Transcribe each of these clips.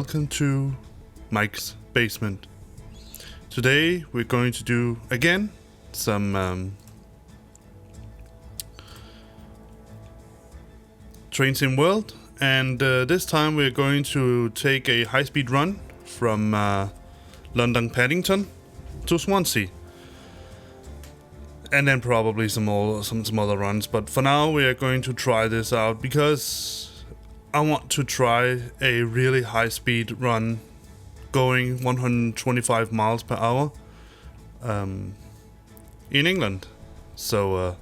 welcome to Mike's Basement. Today we're going to do again some Train Sim World, and this time we're going to take a high-speed run from London Paddington to Swansea, and then probably some other runs. But for now we are going to try this out because I want to try a really high-speed run going 125 miles per hour in England. So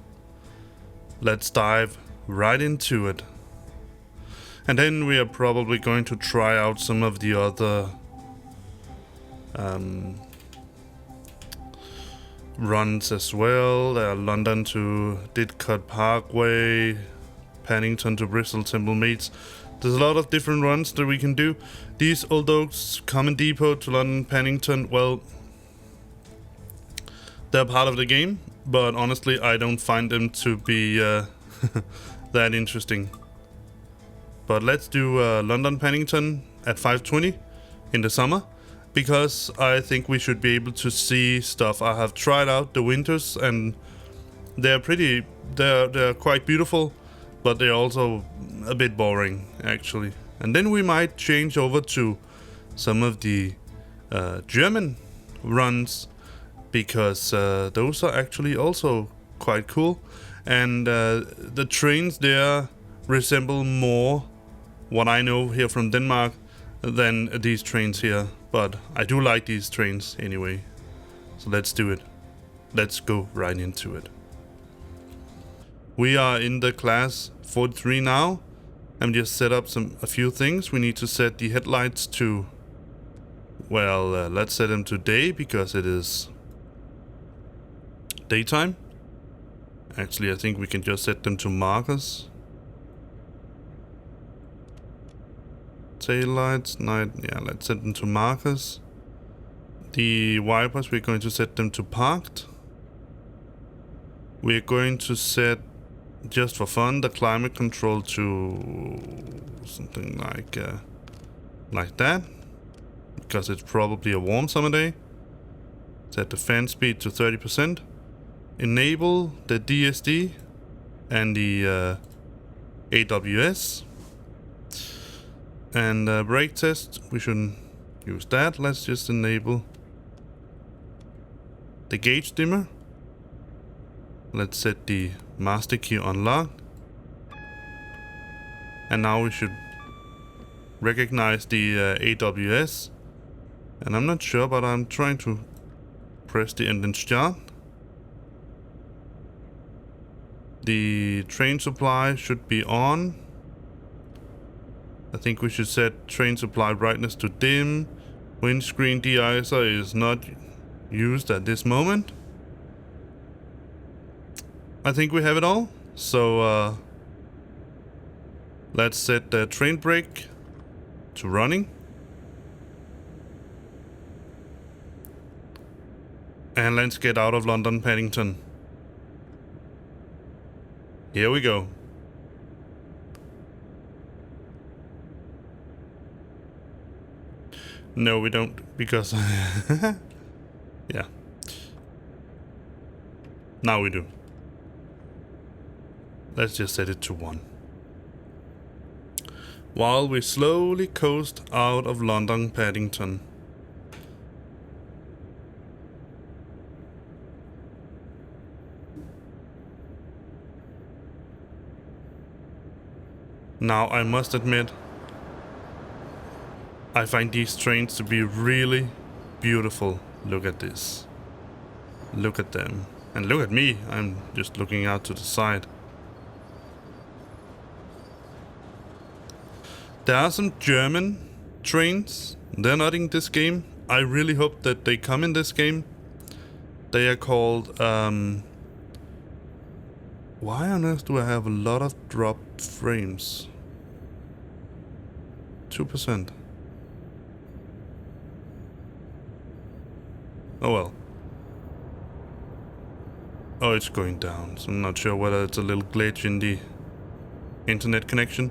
let's dive right into it. And then we are probably going to try out some of the other runs as well. London to Didcot Parkway, Paddington to Bristol Temple Meads. There's a lot of different runs that we can do. These Old Oaks Common Depot to London Paddington, well, they're part of the game, but honestly I don't find them to be that interesting. But let's do London Paddington at 5:20 in the summer, because I think we should be able to see stuff. I have tried out the winters and they're quite beautiful, but they're also a bit boring actually. And then we might change over to some of the German runs, because those are actually also quite cool, and the trains there resemble more what I know here from Denmark than these trains here. But I do like these trains anyway, so let's do it. Let's go right into it. We are in the class 43 now. I'm just set up a few things. We need to set the headlights to, well, let's set them to day because it is daytime. Actually, I think we can just set them to markers. Tail lights, night, yeah, let's set them to markers. The wipers, we're going to set them to parked. We're going to set, just for fun, the climate control to something like that, because it's probably a warm summer day. Set the fan speed to 30%. Enable the DSD and the AWS. And brake test, we shouldn't use that. Let's just enable the gauge dimmer. Let's set the master key unlocked. And now we should recognize the AWS. And I'm not sure, but I'm trying to press the engine start. The train supply should be on. I think we should set train supply brightness to dim. Windscreen de-icer is not used at this moment. I think we have it all. So let's set the train brake to running. And let's get out of London Paddington. Here we go. No, we don't, because yeah. Now we do. Let's just set it to 1. While we slowly coast out of London Paddington. Now I must admit, I find these trains to be really beautiful. Look at this. Look at them. And look at me. I'm just looking out to the side. There are some German trains. They're not in this game. I really hope that they come in this game. They are called... why on earth do I have a lot of dropped frames? 2%. Oh well. Oh, it's going down. So I'm not sure whether it's a little glitch in the internet connection,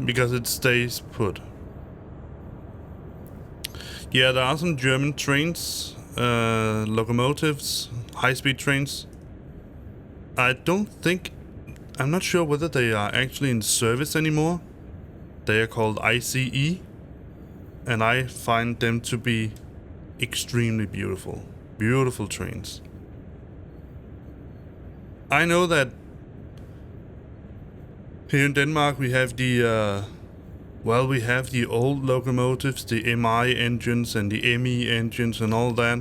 because it stays put. Yeah, there are some German trains, locomotives, high-speed trains. I'm not sure whether they are actually in service anymore. They are called ICE, and I find them to be extremely beautiful. Beautiful trains. I know that here in Denmark we have the we have the old locomotives, the MI engines and the ME engines and all that.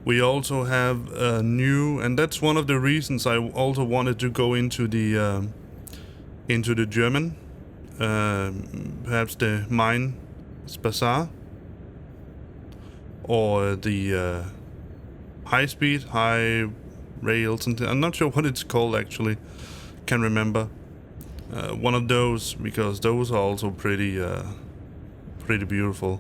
We also have new, and that's one of the reasons I also wanted to go into the German, perhaps the Main-Spassert, or the high rail something. I'm not sure what it's called actually. Can't remember. One of those, because those are also pretty beautiful.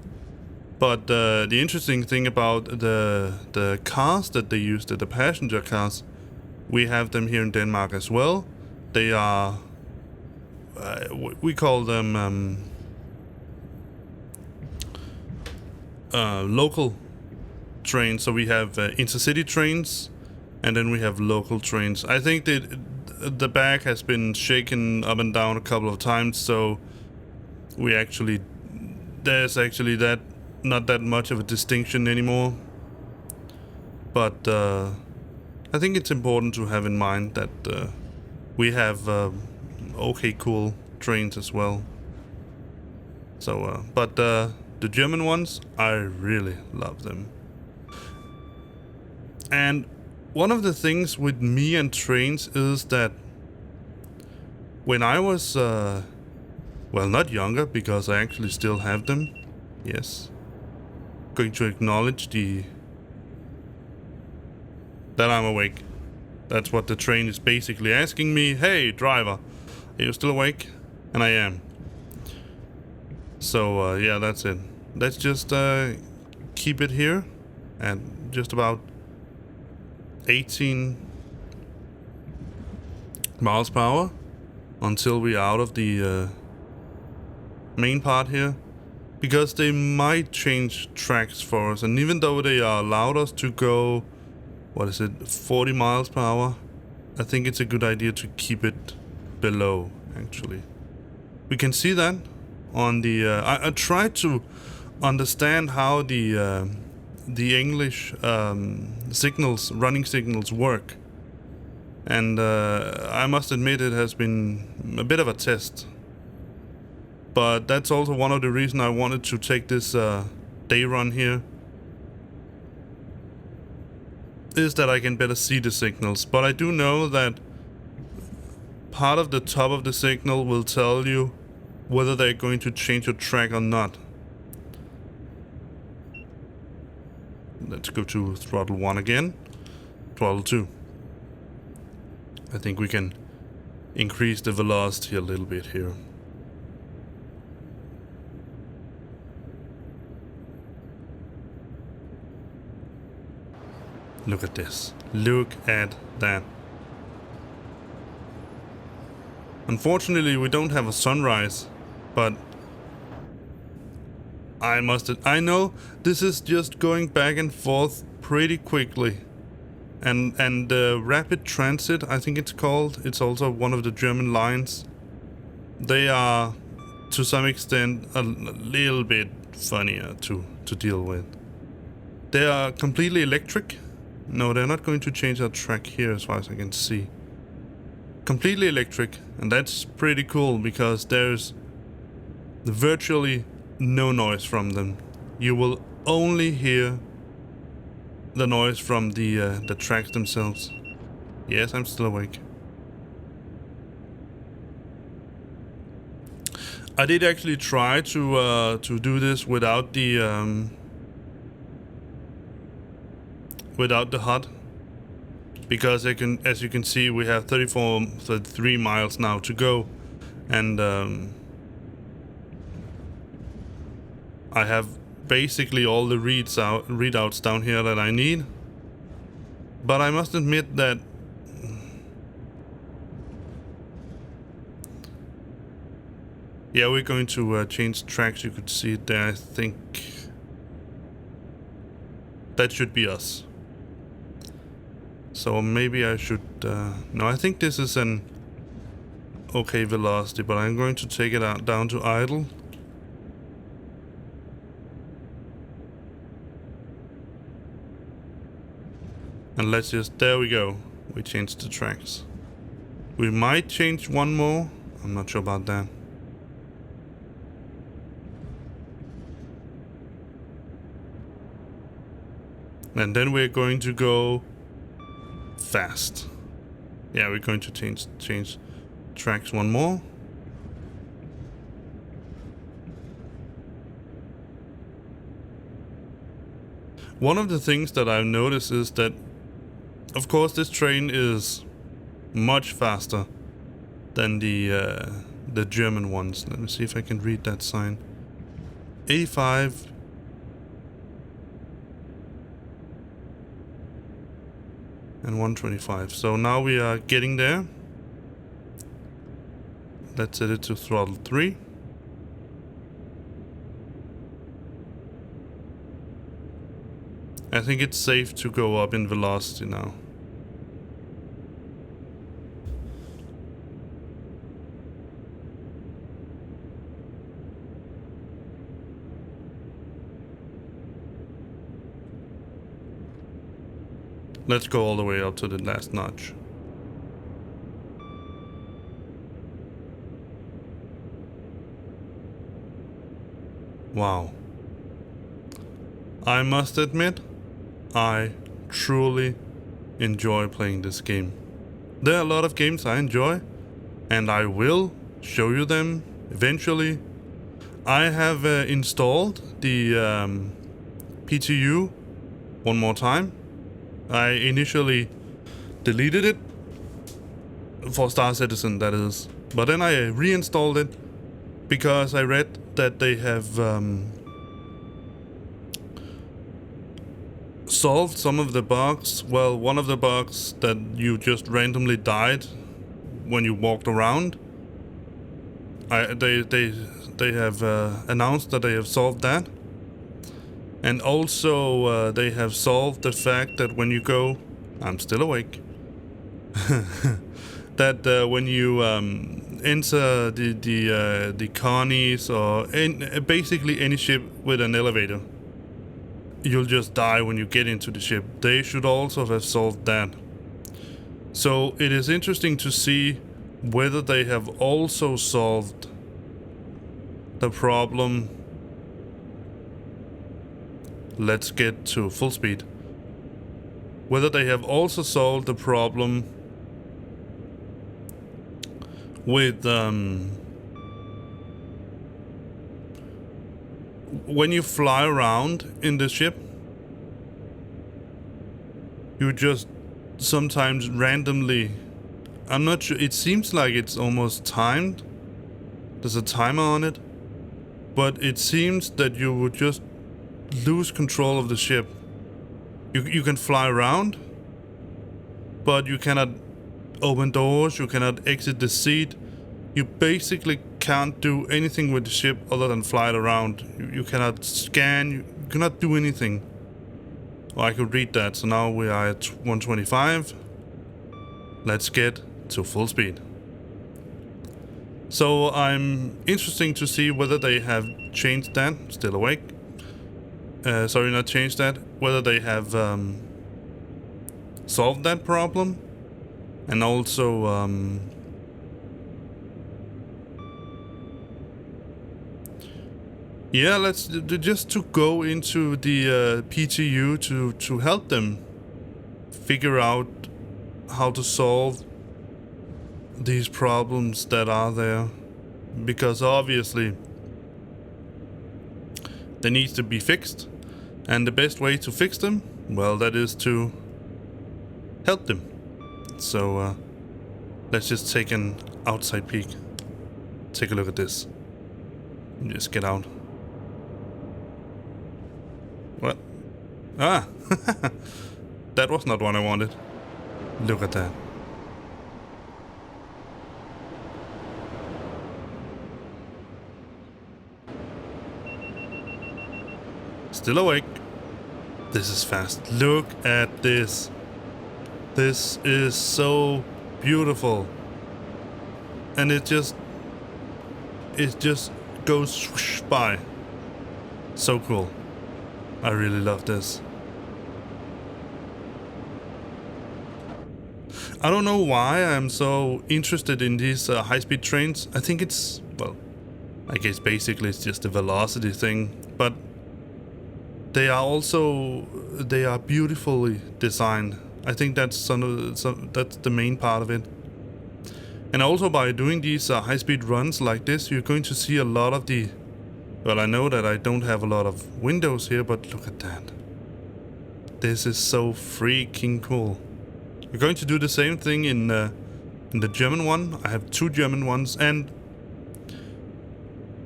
But the interesting thing about the cars that they use, the passenger cars, we have them here in Denmark as well. They are, we call them local trains. So we have intercity trains, and then we have local trains. I think that the back has been shaken up and down a couple of times, so there's actually not that much of a distinction anymore. But I think it's important to have in mind that we have okay cool trains as well. So but the German ones, I really love them. And one of the things with me and trains is that when I was not younger, because I actually still have them. Yes, going to acknowledge that I'm awake. That's what the train is basically asking me. Hey, driver, are you still awake? And I am. So yeah, that's it. Let's just keep it here at just about 18 miles per hour until we're out of the main part here, because they might change tracks for us, and even though they are allowed us to go 40 miles per hour, I think it's a good idea to keep it below. Actually, we can see that on the I tried to understand how the English running signals work, and I must admit it has been a bit of a test. But that's also one of the reasons I wanted to take this day run here, is that I can better see the signals. But I do know that part of the top of the signal will tell you whether they're going to change your track or not. Let's go to throttle 1 again. Throttle 2. I think we can increase the velocity a little bit here. Look at this. Look at that. Unfortunately, we don't have a sunrise, but I know this is just going back and forth pretty quickly. And rapid transit, I think it's called. It's also one of the German lines. They are, to some extent, a little bit funnier to deal with. They are completely electric. No, they're not going to change our track here as far as I can see. Completely electric, and that's pretty cool because there's virtually no noise from them. You will only hear the noise from the tracks themselves. Yes, I'm still awake. I did actually try to do this without the HUD, because as you can see, we have 33 miles now to go, and I have basically all the readouts down here that I need. But I must admit that yeah, we're going to change tracks. You could see it there, I think. That should be us. So maybe I should... no, I think this is an okay velocity, but I'm going to take it out down to idle. And let's just... there we go. We changed the tracks. We might change one more. I'm not sure about that. And then we're going to go fast. Yeah, we're going to change tracks one more. One of the things that I've noticed is that, of course, this train is much faster than the German ones. Let me see if I can read that sign. 85. And 125. So now we are getting there. Let's set it to throttle 3. I think it's safe to go up in velocity now. Let's go all the way up to the last notch. Wow. I must admit, I truly enjoy playing this game. There are a lot of games I enjoy, and I will show you them eventually. I have installed the PTU one more time. I initially deleted it for Star Citizen, that is. But then I reinstalled it because I read that they have solved some of the bugs. Well, one of the bugs that you just randomly died when you walked around. They have announced that they have solved that. And also, they have solved the fact that when you go... I'm still awake. That when you enter the colonies or basically any ship with an elevator, you'll just die when you get into the ship. They should also have solved that. So it is interesting to see whether they have also solved the problem. Let's get to full speed. Whether they have also solved the problem with when you fly around in the ship, you just sometimes randomly, I'm not sure, it seems like it's almost timed. There's a timer on it, but it seems that you would just lose control of the ship. You can fly around, but you cannot open doors, you cannot exit the seat. You basically can't do anything with the ship other than fly it around. You cannot scan, you cannot do anything. Oh, I could read that, so now we are at 125. Let's get to full speed. So I'm interesting to see whether they have changed that. Still awake. Sorry, not changed that. Whether they have solved that problem. And also yeah, let's just to go into the PTU to help them figure out how to solve these problems that are there, because obviously they need to be fixed, and the best way to fix them, well, that is to help them. So let's just take an outside peek. Take a look at this. Just get out. What? Ah! That was not what I wanted. Look at that. Still awake. This is fast. Look at this. This is so beautiful. And it just goes swoosh by. So cool. I really love this. I don't know why I'm so interested in these high-speed trains. I think it's, well, I guess basically it's just a velocity thing, but they are beautifully designed. I think that's that's the main part of it. And also by doing these high-speed runs like this, you're going to see a lot of the, well, I know that I don't have a lot of windows here, but look at that. This is so freaking cool. We're going to do the same thing in the German one. I have 2 German ones, and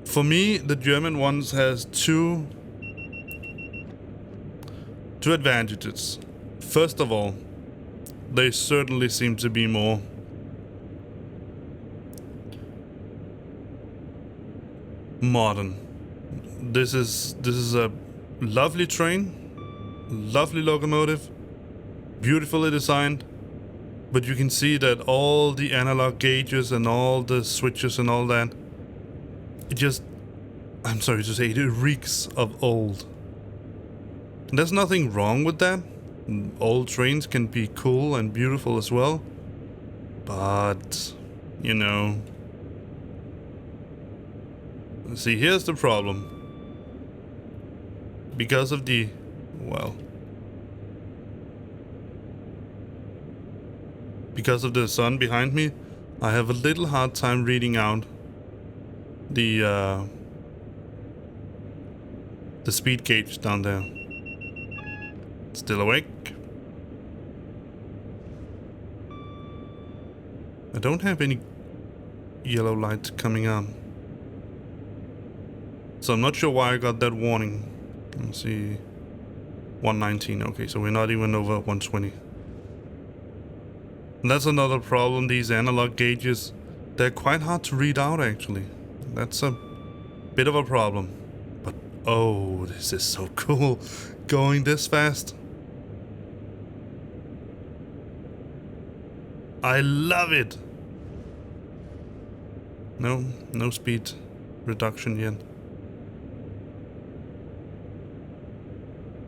for me, the German ones has two advantages. First of all, they certainly seem to be more modern. This is a lovely train, lovely locomotive, beautifully designed, but you can see that all the analog gauges and all the switches and all that, it just, I'm sorry to say, it reeks of old. And there's nothing wrong with that. Old trains can be cool and beautiful as well, but you know, see, here's the problem. Because of the, well, because of the sun behind me, I have a little hard time reading out the speed gauge down there. Still awake. I don't have any yellow light coming on, so I'm not sure why I got that warning. Let's see, 119. Okay, so we're not even over 120. And that's another problem. These analog gauges, they're quite hard to read out actually. That's a bit of a problem. But oh, this is so cool, going this fast. I love it. No speed reduction yet.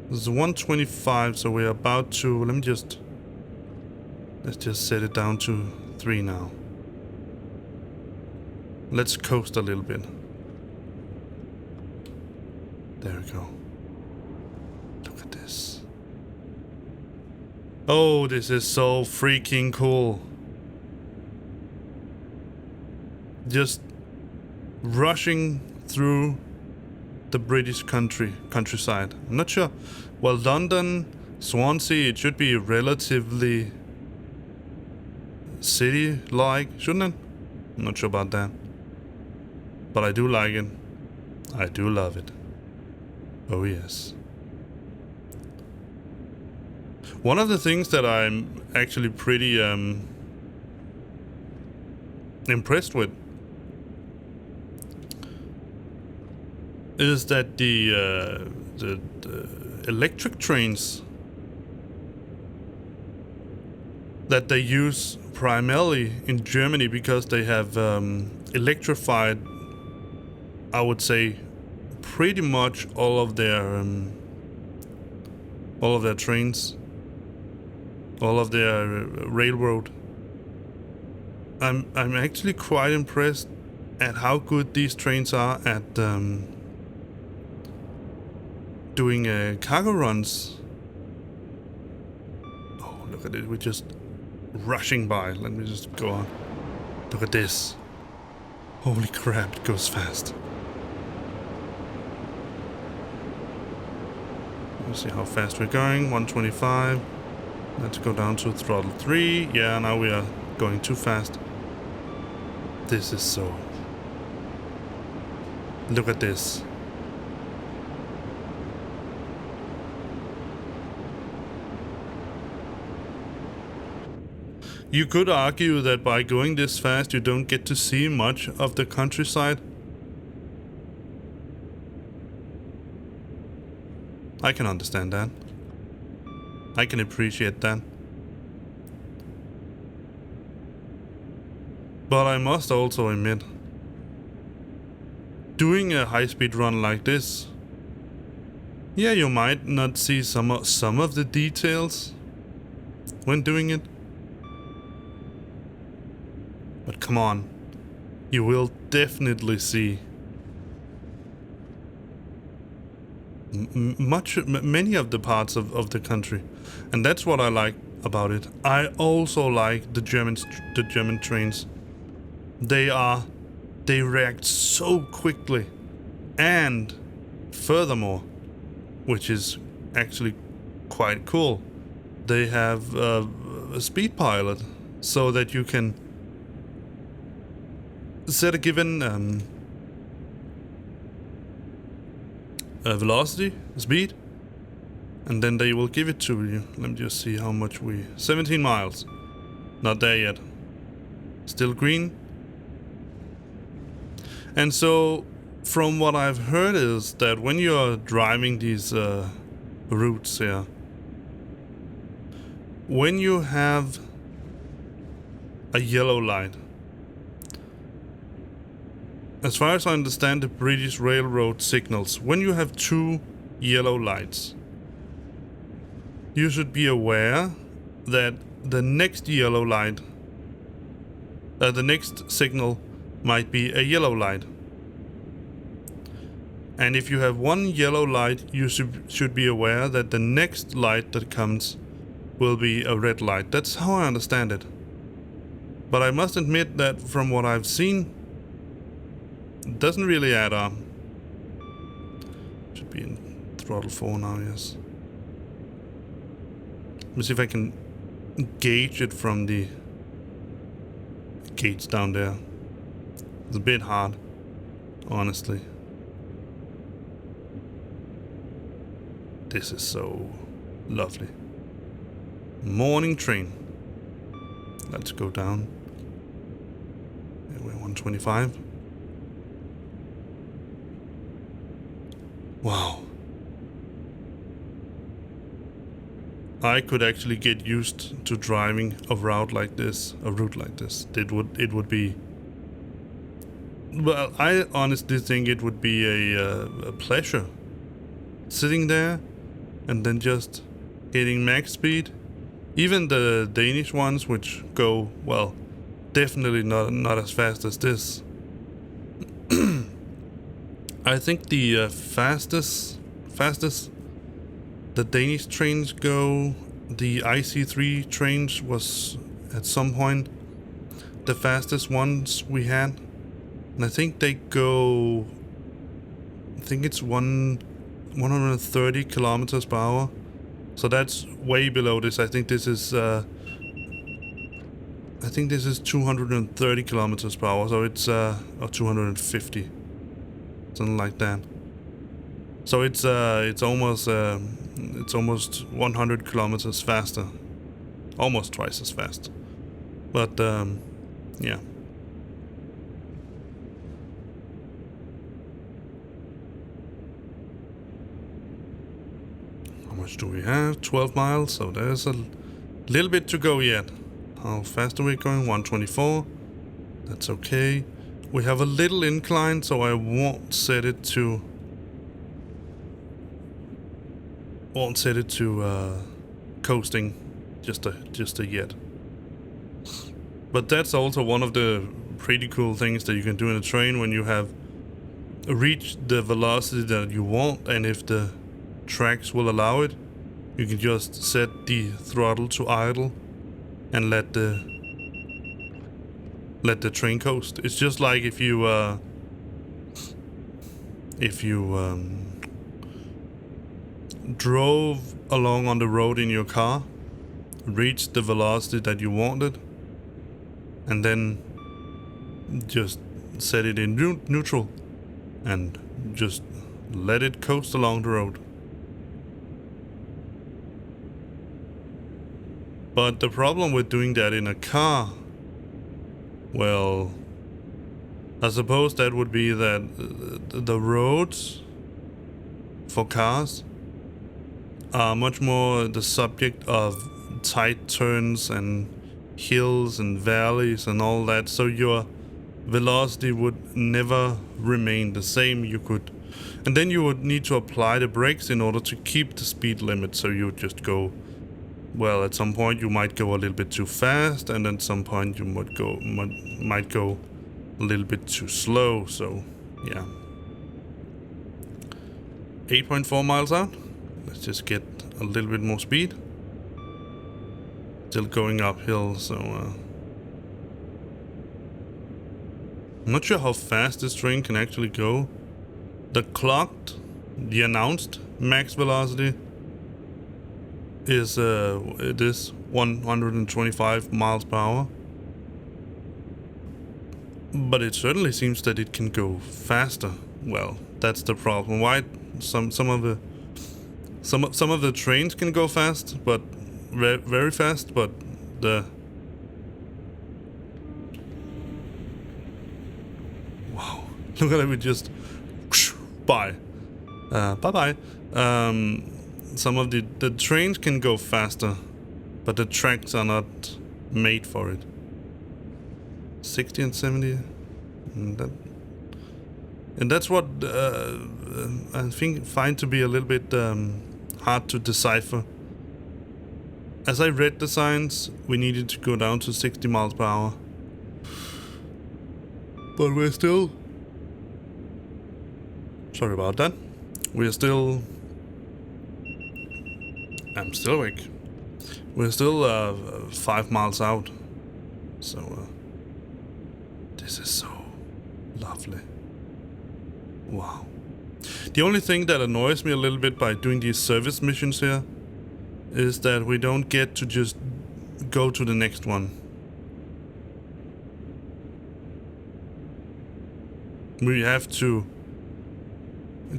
This is 125, so we're about to, let's just set it down to 3 now. Let's coast a little bit. There we go. Look at this. Oh, this is so freaking cool. Just rushing through the British countryside. I'm not sure. Well, London, Swansea, it should be relatively city-like, shouldn't it? I'm not sure about that. But I do like it. I do love it. Oh yes. One of the things that I'm actually pretty impressed with is that the electric trains that they use primarily in Germany, because they have electrified, I would say, pretty much all of their trains, all of their railroad. I'm actually quite impressed at how good these trains are at doing cargo runs. Oh, look at it, we're just rushing by. Let me just go on. Look at this. Holy crap, it goes fast. Let's see how fast we're going. 125. Let's go down to throttle 3. Yeah, now we are going too fast. This is so... Look at this. You could argue that by going this fast you don't get to see much of the countryside. I can understand that. I can appreciate that. But I must also admit, doing a high-speed run like this, yeah, you might not see some of the details when doing it. But come on, you will definitely see many of the parts of the country, and that's what I like about it. I also like the German trains. They react so quickly, and furthermore, which is actually quite cool, they have a speed pilot, so that you can set a given velocity, speed, and then they will give it to you. Let me just see how much 17 miles. Not there yet. Still green. And so, from what I've heard is that when you're driving these routes here, when you have a yellow light, as far as I understand the British Railroad signals, when you have 2 yellow lights, you should be aware that the next yellow light, the next signal might be a yellow light. And if you have 1 yellow light, you should be aware that the next light that comes will be a red light. That's how I understand it. But I must admit that from what I've seen, it doesn't really add up. Should be in throttle 4 now, yes. Let me see if I can gauge it from the gauge down there. It's a bit hard, honestly. This is so lovely. Morning train. Let's go down. Yeah, we're 125. Wow. I could actually get used to driving a route like this. It would be. Well, I honestly think it would be a pleasure sitting there and then just hitting max speed. Even the Danish ones, which go, well, definitely not as fast as this. I think the fastest the Danish trains go, the IC3 trains was at some point the fastest ones we had. And I think they go, I think it's 130 kilometers per hour. So that's way below this. I think this is 230 kilometers per hour. So it's or 250, something like that. So it's almost 100 kilometers faster, almost twice as fast. But yeah. How much do we have? 12 miles, so there's a little bit to go yet. How fast are we going? 124. That's okay. We have a little incline, so I won't set it to coasting just yet. But that's also one of the pretty cool things that you can do in a train when you have reached the velocity that you want, and if the tracks will allow it, you can just set the throttle to idle and let the train coast. It's just like if you drove along on the road in your car, reached the velocity that you wanted, and then just set it in neutral and just let it coast along the road. But the problem with doing that in a car, well, I suppose that would be that the roads for cars are much more the subject of tight turns and hills and valleys and all that, so your velocity would never remain the same. You could, and then you would need to apply the brakes in order to keep the speed limit, so you would just go, well, at some point you might go a little bit too fast, and at some point you might go a little bit too slow. So yeah, 8.4 miles out. Let's just get a little bit more speed. Still going uphill, so I'm not sure how fast this train can actually go. The announced max velocity is it is 125 miles per hour, but it certainly seems that it can go faster. Well, that's the problem. Why some of the trains can go fast, but very fast, but the wow, look at it, we just bye bye. Some of the trains can go faster, but the tracks are not made for it. 60 and 70, and that's what I find to be a little bit hard to decipher. As I read the signs, we needed to go down to 60 miles per hour, but we're still, sorry about that, we're still, I'm still awake. We're still 5 miles out, so this is so lovely. Wow. The only thing that annoys me a little bit by doing these service missions here is that we don't get to just go to the next one. We have to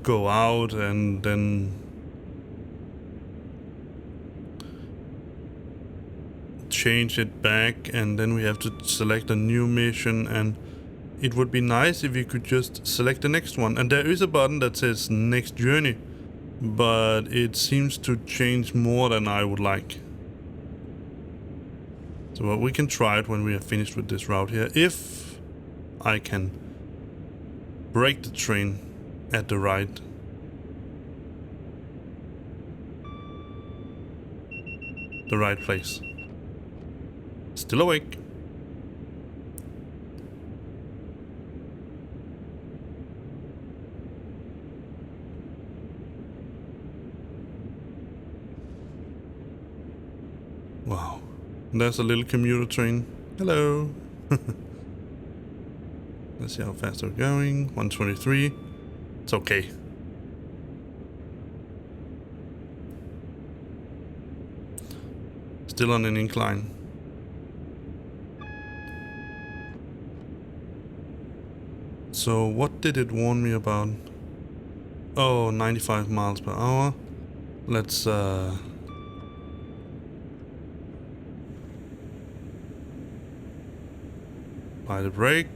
go out and then change it back, and then we have to select a new mission, and it would be nice if you could just select the next one. And there is a button that says next journey, but it seems to change more than I would like. So we can try it when we are finished with this route here. If I can brake the train at the right place. Still awake. Wow. There's a little commuter train. Hello. Let's see how fast we're going. 123. It's okay. Still on an incline. So what did it warn me about? Oh, 95 miles per hour. Let's apply the brake.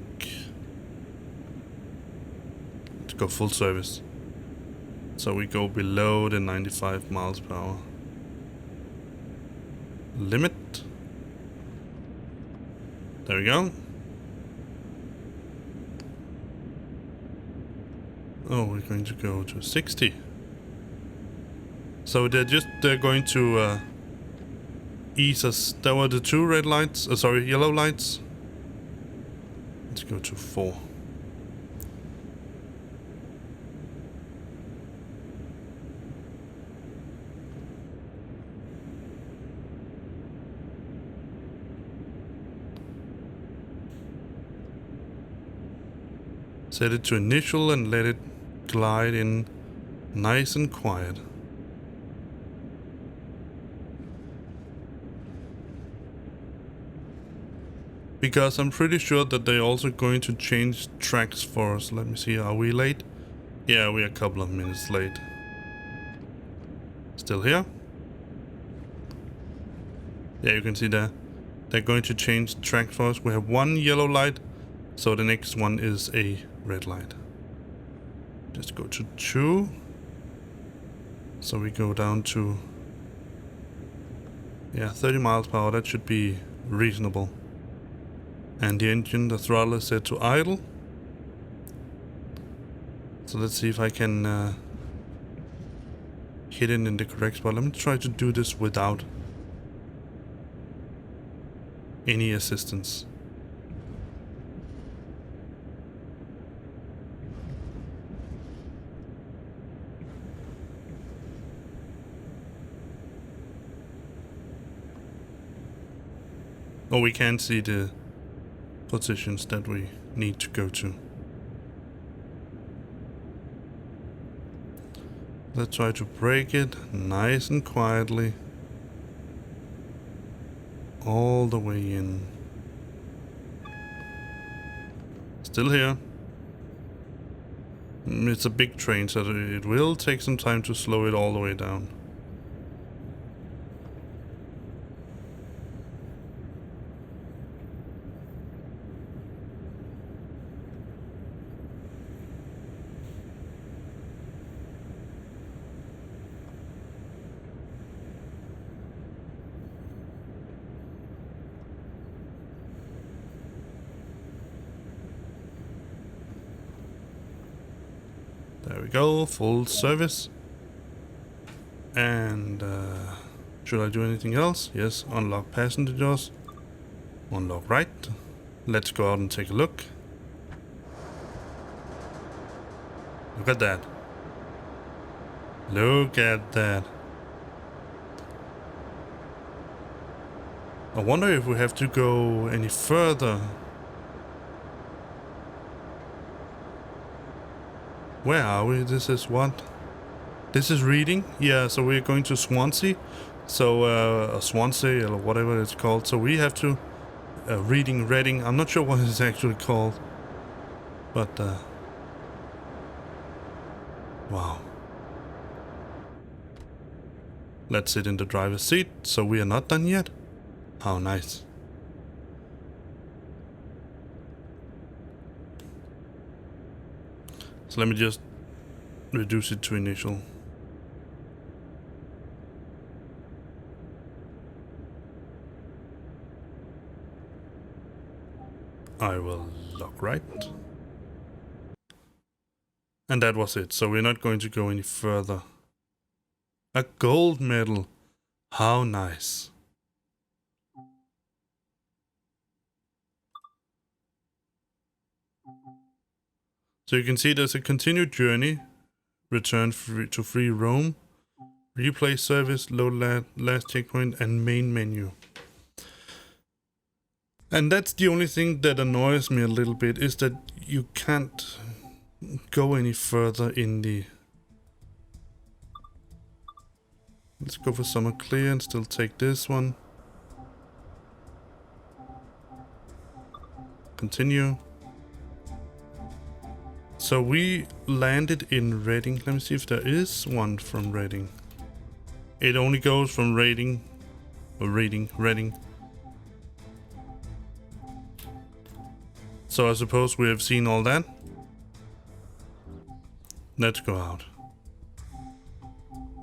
Let's go full service. So we go below the 95 miles per hour limit. There we go. Oh, we're going to go to 60. So they're going to ease us. There were the two red lights, yellow lights. Let's go to 4. Set it to initial and let it glide in nice and quiet. Because I'm pretty sure that they're also going to change tracks for us. Let me see, are we late? Yeah, we're a couple of minutes late. Still here? Yeah, you can see there. They're going to change track for us. We have one yellow light, so the next one is a red light. Just go to 2. So we go down to, yeah, 30 miles per hour. That should be reasonable. And the engine, the throttle is set to idle. So let's see if I can hit it in the correct spot. Let me try to do this without any assistance. Oh, we can't see the positions that we need to go to. Let's try to brake it nice and quietly. All the way in. Still here. It's a big train, so it will take some time to slow it all the way down. There we go, full service. And should I do anything else? Yes, unlock passenger doors. Unlock right. Let's go out and take a look. Look at that. Look at that. I wonder if we have to go any further. Where are we? This is what? This is Reading? Yeah, so we're going to Swansea. So, Swansea or whatever it's called. So we have to... Reading. I'm not sure what it's actually called. But, wow. Let's sit in the driver's seat. So we are not done yet. How nice. So let me just reduce it to initial. I will lock right. And that was it. So we're not going to go any further. A gold medal. How nice. So you can see there's a continued journey. Return to free roam. Replay service, load last checkpoint, and main menu. And that's the only thing that annoys me a little bit, is that you can't go any further in the... Let's go for summer clear and still take this one. Continue. So we landed in Reading. Let me see if there is one from Reading. It only goes from Reading. So I suppose we have seen all that. Let's go out.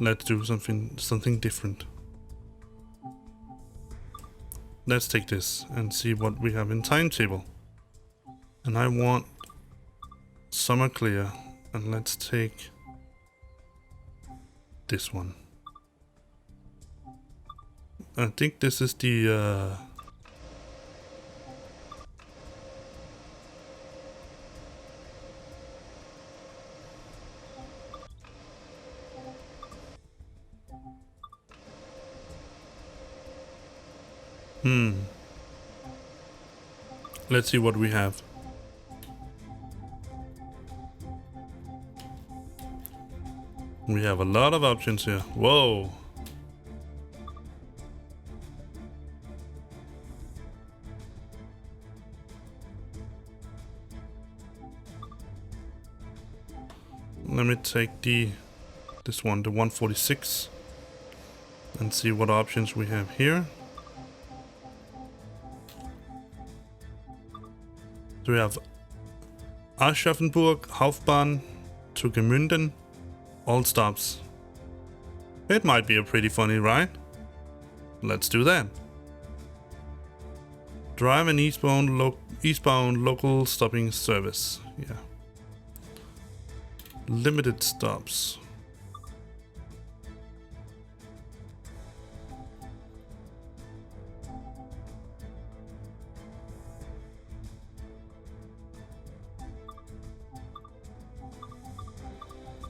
Let's do something different. Let's take this and see what we have in timetable. And I want summer clear, and let's take this one. I think this is the Let's see what we have. We have a lot of options here. Whoa. Let me take this one, the 146, and see what options we have here. So we have Aschaffenburg, Hauptbahn to Gemünden, all stops. It might be a pretty funny ride. Let's do that. Drive an eastbound local stopping service. Yeah. Limited stops.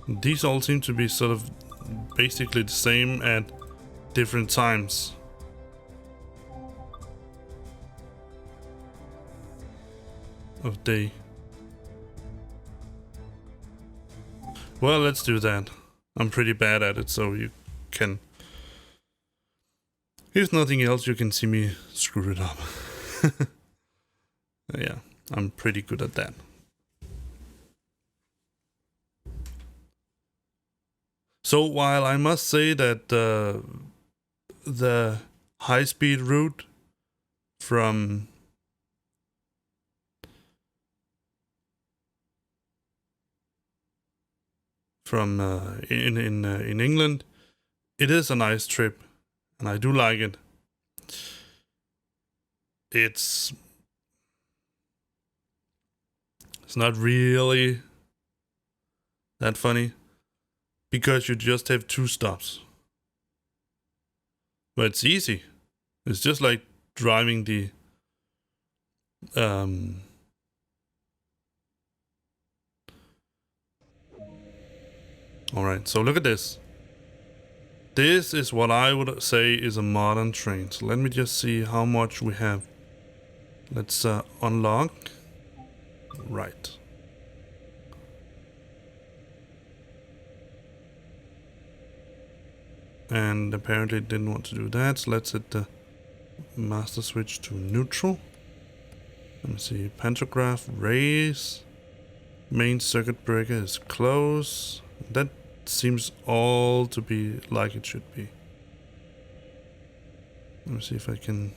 These all seem to be sort of basically the same at different times. Of day. Well, let's do that. I'm pretty bad at it, so you can... If nothing else, you can see me screw it up. Yeah, I'm pretty good at that. So while I must say that the high-speed route from in England, it is a nice trip, and I do like it. It's not really that funny because you just have 2 stops, but it's easy. It's just like driving the Alright, so look at this. This is what I would say is a modern train. So let me just see how much we have. Let's unlock. Right. And apparently it didn't want to do that, so let's set the master switch to neutral. Let me see, pantograph, raise. Main circuit breaker is close. That seems all to be like it should be. Let me see if I can...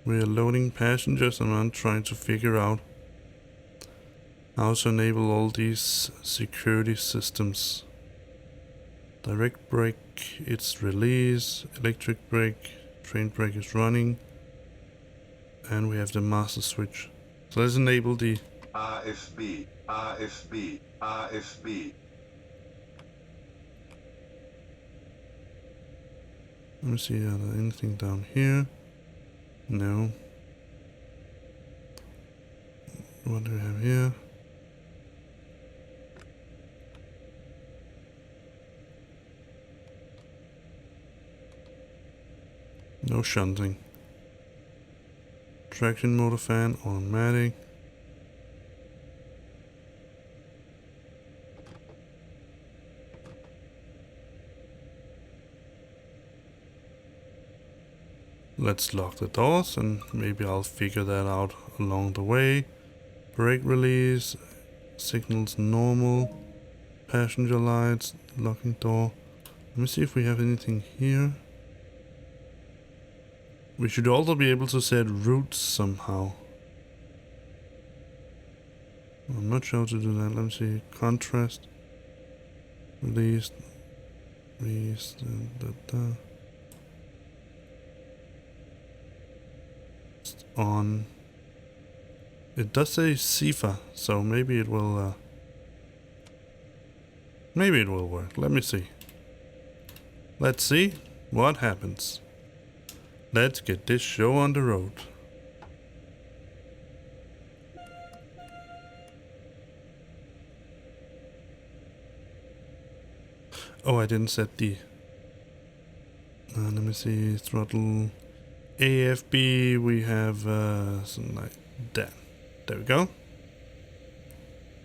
We are loading passengers and I'm trying to figure out how to enable all these security systems. Direct brake, it's release, electric brake, train brake is running, and we have the master switch. So let's enable the RFB, RFB, RFB. Let me see, are there anything down here? No. What do we have here? No shunting. Traction motor fan, automatic. Let's lock the doors and maybe I'll figure that out along the way. Brake release, signals normal, passenger lights, locking door. Let me see if we have anything here. We should also be able to set routes somehow. I'm not sure how to do that. Let me see. Contrast. Release. Release. On. It does say SIFA, so maybe it will work. Let me see. Let's see what happens. Let's get this show on the road. Oh, I didn't set the... let me see, throttle... AFB, we have something like that. There we go.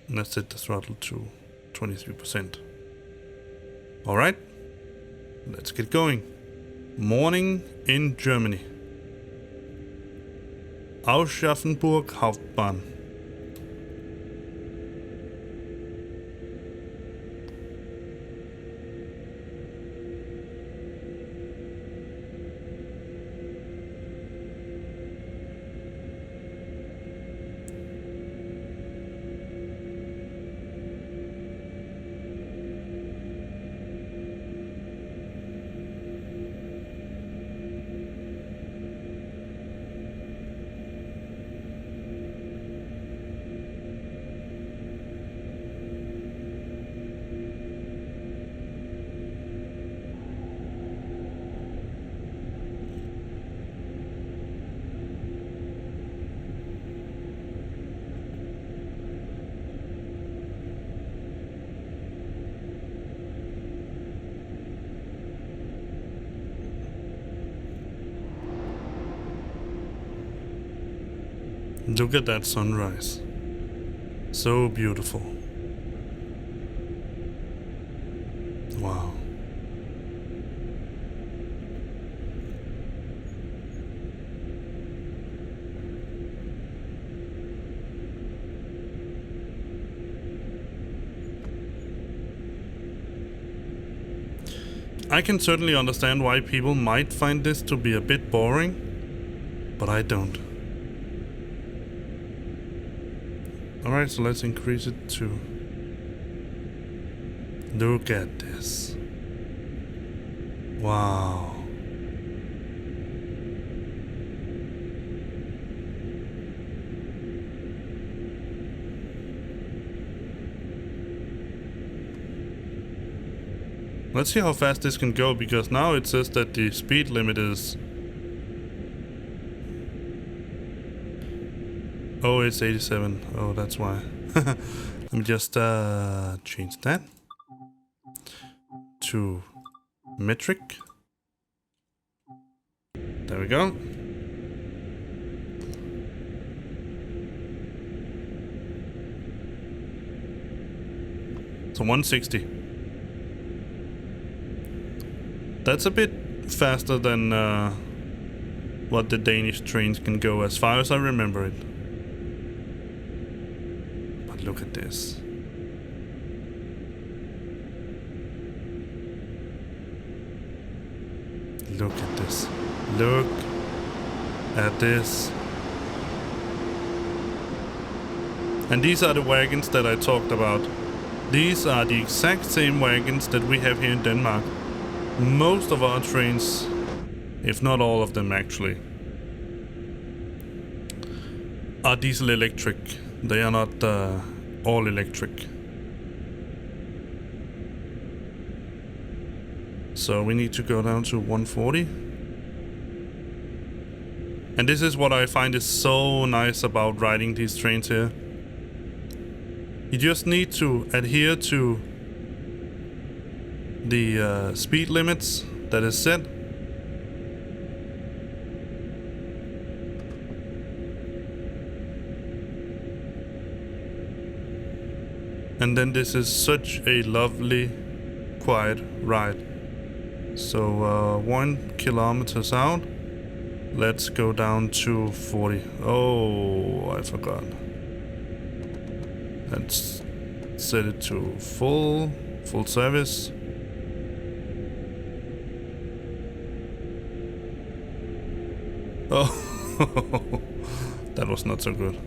And let's set the throttle to 23%. Alright, let's get going. Morning in Germany. Aschaffenburg Hauptbahn. Look at that sunrise. So beautiful. Wow. I can certainly understand why people might find this to be a bit boring, but I don't. Alright, so let's increase it to... Look at this. Wow. Let's see how fast this can go, because now it says that the speed limit is... Oh, it's 87. Oh, that's why. Let me just change that to metric. There we go. So 160. That's a bit faster than what the Danish trains can go, as far as I remember it. Look at this. Look at this. Look at this. And these are the wagons that I talked about. These are the exact same wagons that we have here in Denmark. Most of our trains, if not all of them actually, are diesel electric. They are not all electric. So we need to go down to 140. And this is what I find is so nice about riding these trains here. You just need to adhere to the speed limits that is set. And then this is such a lovely, quiet ride. So 1 kilometer out, let's go down to 40. Oh, I forgot. Let's set it to full service. Oh, that was not so good.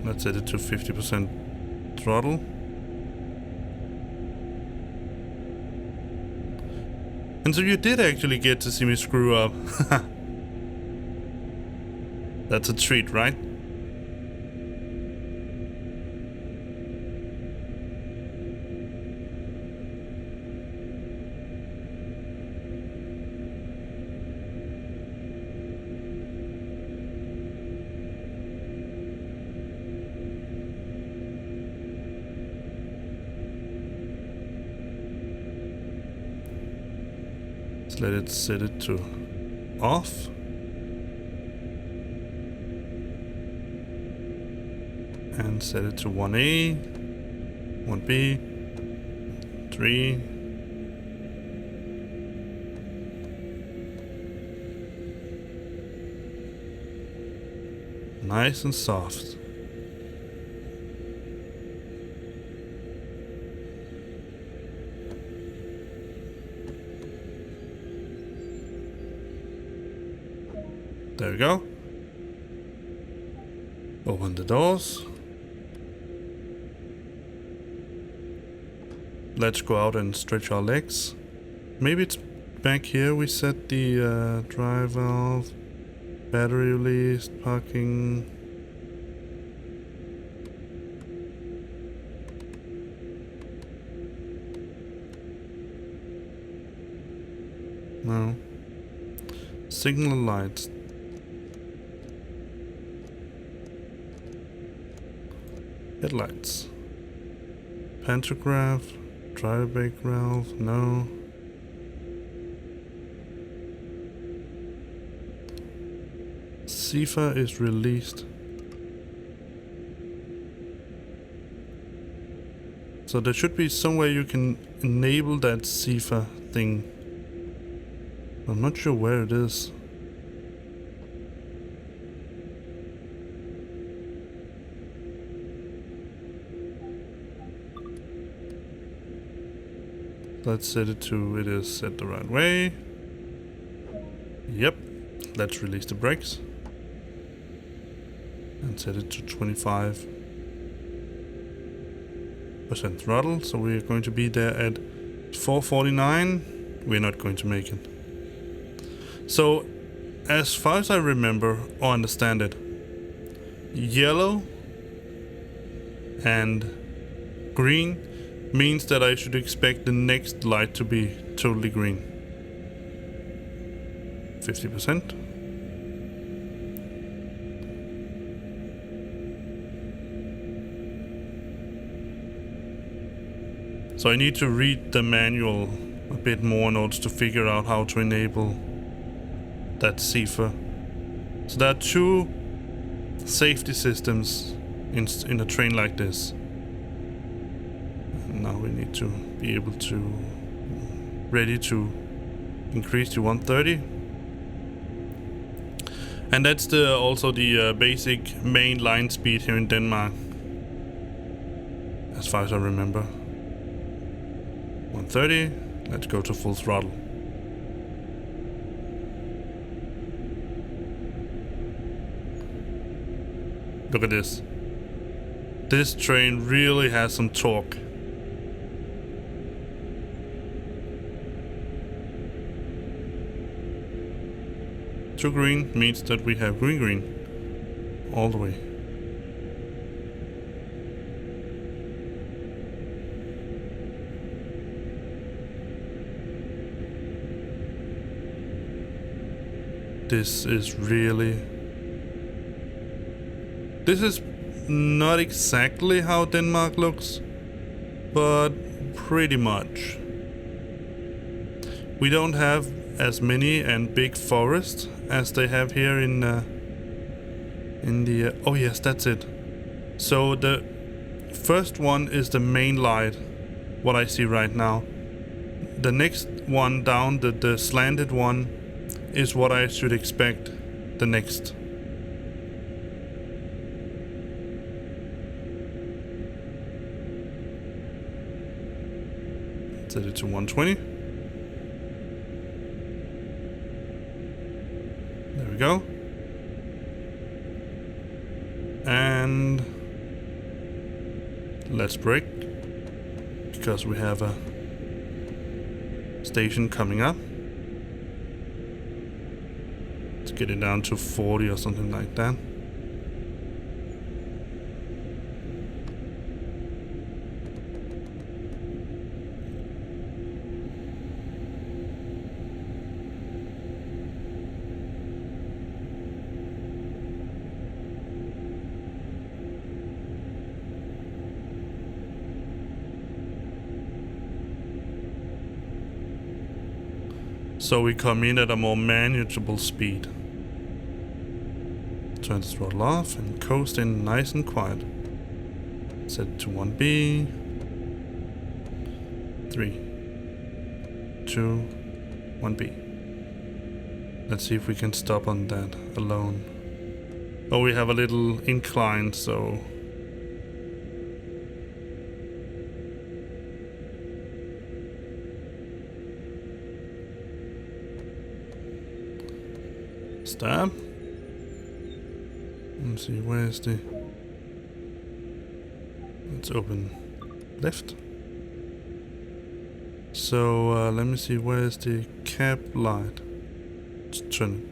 Let's set it to 50% throttle. And so you did actually get to see me screw up. That's a treat, right? Let it set it to off. And set it to 1A, 1B, 3. Nice and soft. There we go. Open the doors. Let's go out and stretch our legs. Maybe it's back here we set the drive valve, battery release, parking. No. Signal lights. Headlights. Pantograph. Driver brake valve. No. CIFA is released. So there should be some way you can enable that CIFA thing. I'm not sure where it is. Let's set it to it is set the right way. Yep. Let's release the brakes. And set it to 25% throttle. So we're going to be there at 449. We're not going to make it. So, as far as I remember or understand it, yellow and green means that I should expect the next light to be totally green. 50%. So I need to read the manual a bit more in order to figure out how to enable that CIFA. So there are two safety systems in a train like this. And now we need to be able to ready to increase to 130. And that's also the basic main line speed here in Denmark, as far as I remember. 130. Let's go to full throttle. Look at this. This train really has some torque. Two green means that we have green all the way. This is really... This is not exactly how Denmark looks, but pretty much. We don't have as many and big forests as they have here in the... oh yes, that's it. So the first one is the main light, what I see right now. The next one down, the slanted one, is what I should expect the next. Set it to 120. There we go. And let's brake, because we have a station coming up. Let's get it down to 40 or something like that. So we come in at a more manageable speed. Turn the throttle off and coast in nice and quiet. Set it to 1B. 3, 2, 1B. Let's see if we can stop on that alone. Oh, we have a little incline, so... Stop. Let's see, where's the... Let's open left. So let me see, where's the cab light? Let's turn.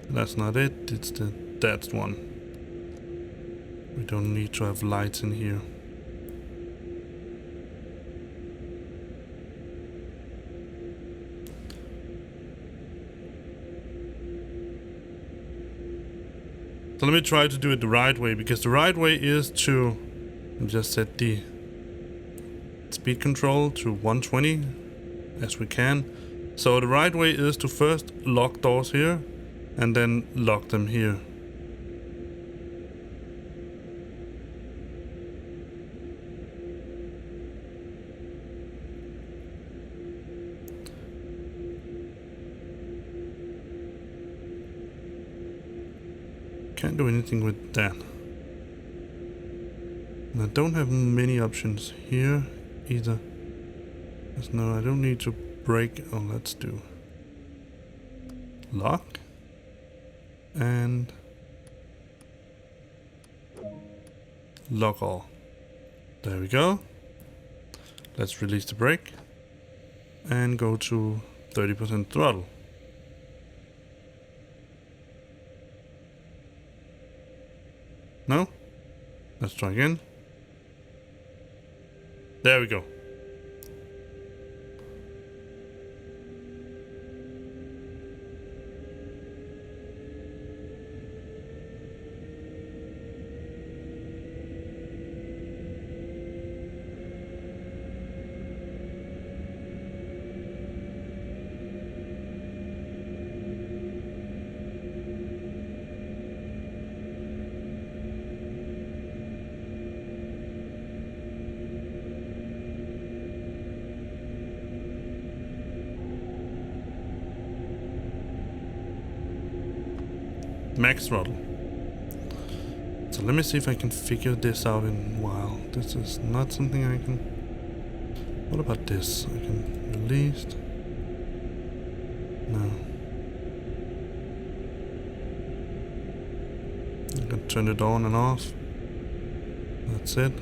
That's not it, it's that one. We don't need to have lights in here. So let me try to do it the right way, because the right way is to just set the speed control to 120 as we can. So the right way is to first lock doors here and then lock them here. Can't do anything with that. And I don't have many options here either. No, I don't need to break. Oh, let's do lock and lock all. There we go. Let's release the brake and go to 30% throttle. No? Let's try again. There we go. Max throttle. So let me see if I can figure this out in a while. This is not something I can... What about this? I can release... No. I can turn it on and off. That's it.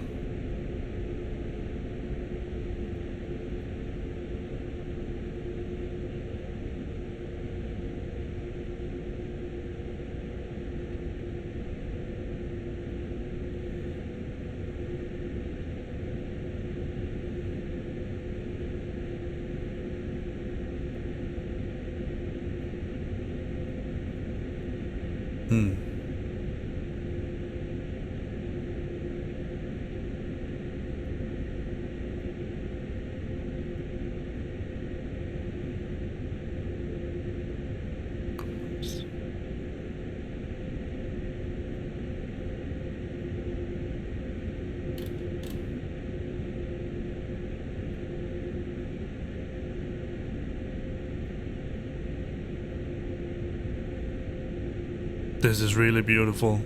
This is really beautiful.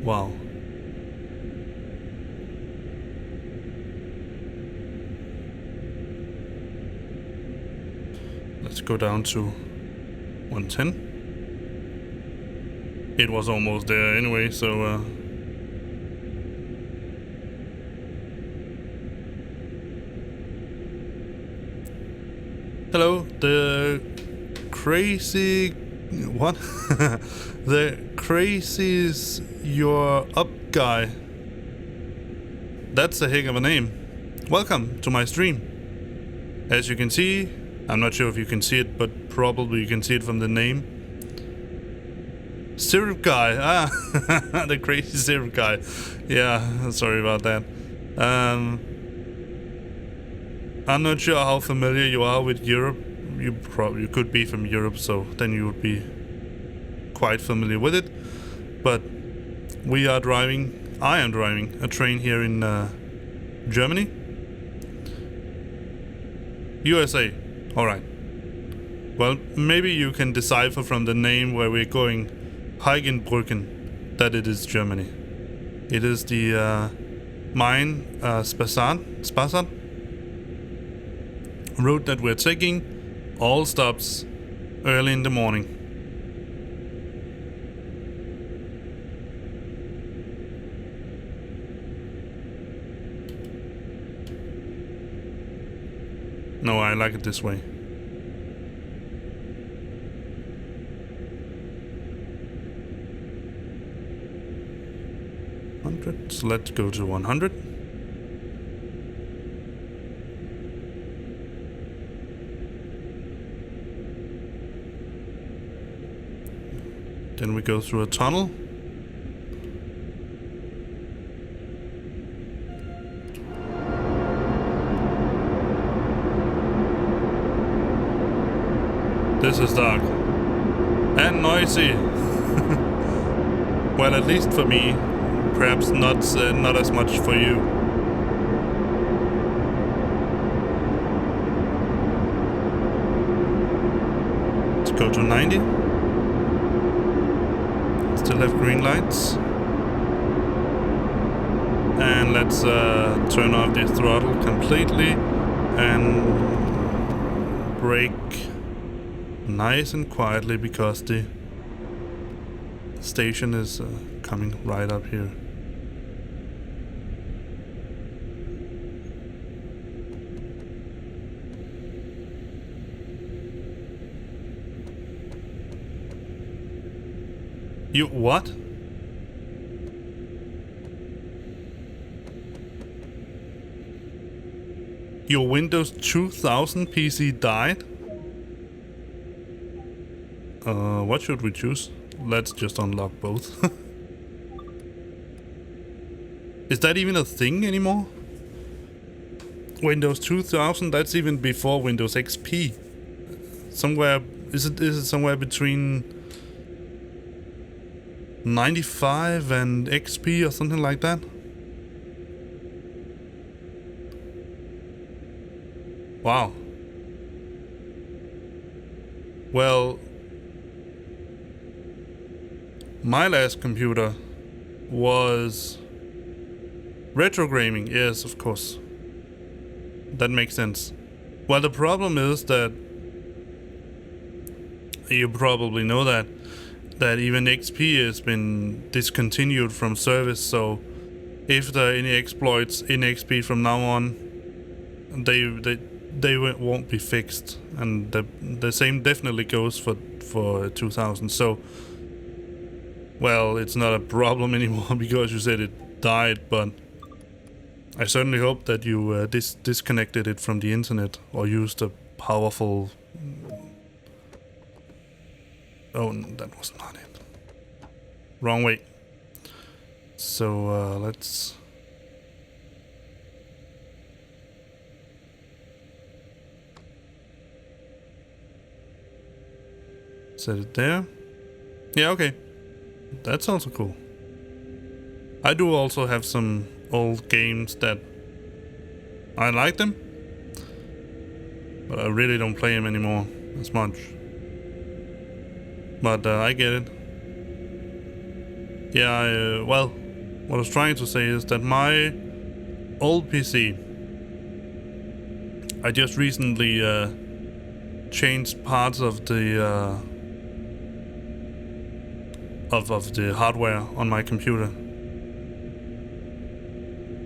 Wow. Let's go down to 110. It was almost there anyway, so hello, the crazy... What? The crazy's your up guy. That's a heck of a name. Welcome to my stream. As you can see, I'm not sure if you can see it, but probably you can see it from the name. Syrup guy. Ah, the crazy syrup guy. Yeah, sorry about that. I'm not sure how familiar you are with Europe. You could be from Europe, so then you would be quite familiar with it. But I am driving a train here in Germany. USA. Alright. Well, maybe you can decipher from the name where we're going, Heigenbrücken, that it is Germany. It is the Main-Spassert route that we're taking. All stops early in the morning. No, I like it this way. So let's go to 100. Then we go through a tunnel. This is dark and noisy. Well, at least for me. Perhaps not as much for you. Let's go to 90. Still have green lights. And let's turn off the throttle completely and brake nice and quietly because the station is coming right up here. You what? Your Windows 2000 PC died? What should we choose? Let's just unlock both. Is that even a thing anymore? Windows 2000, that's even before Windows XP. Somewhere, is it somewhere between 95 and XP or something like that? Wow. Well, my last computer was retro gaming. Yes, of course. That makes sense. Well, the problem is that you probably know that even XP has been discontinued from service, so if there are any exploits in XP from now on, they won't be fixed, and the same definitely goes for 2000. So, well, it's not a problem anymore because you said it died, but I certainly hope that you disconnected it from the internet or used a powerful... Oh, that was not it. Wrong way. So let's... set it there. Yeah, okay. That's also cool. I do also have some old games that I like them, but I really don't play them anymore as much. But I get it. Yeah, well, what I was trying to say is that my old PC, I just recently changed parts of the of the hardware on my computer.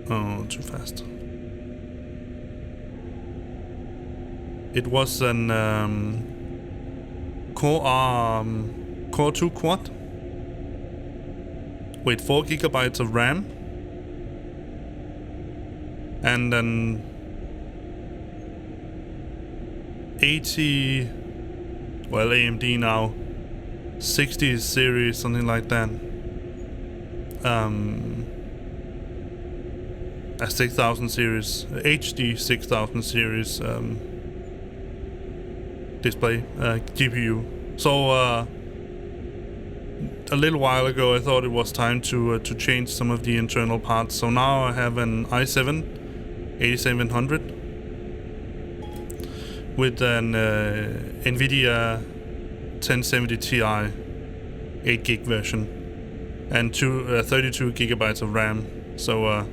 Oh, too fast. It was an Core 2 Quad with 4 gigabytes of RAM and then 80, well, AMD now, 60 series, something like that. A 6000 series, HD 6000 series display, GPU. So a little while ago I thought it was time to change some of the internal parts. So now I have an i7 8700 with an NVIDIA 1070 Ti 8 gig version and 32 gigabytes of RAM. So a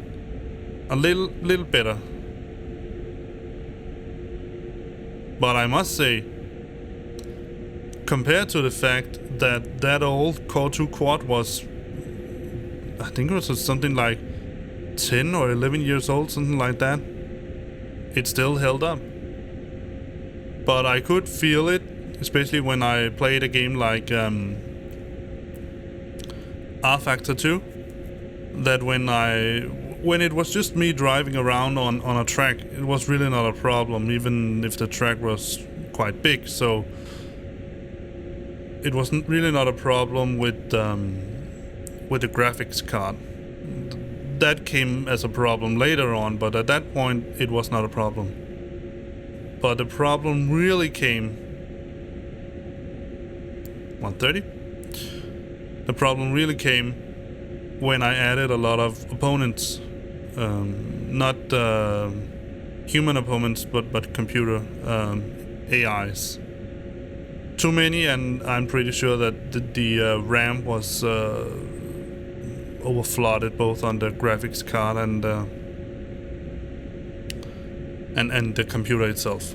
little better. But I must say, compared to the fact that that old Core 2 Quad was, I think it was something like 10 or 11 years old, something like that, it still held up. But I could feel it, especially when I played a game like R-Factor 2, that when it was just me driving around on a track, it was really not a problem, even if the track was quite big. So it wasn't really not a problem with the graphics card. That came as a problem later on, but at that point it was not a problem. But the problem really came 130. The problem really came when I added a lot of opponents, not human opponents, but computer AIs. Too many, and I'm pretty sure that the RAM was overflooded both on the graphics card and the computer itself.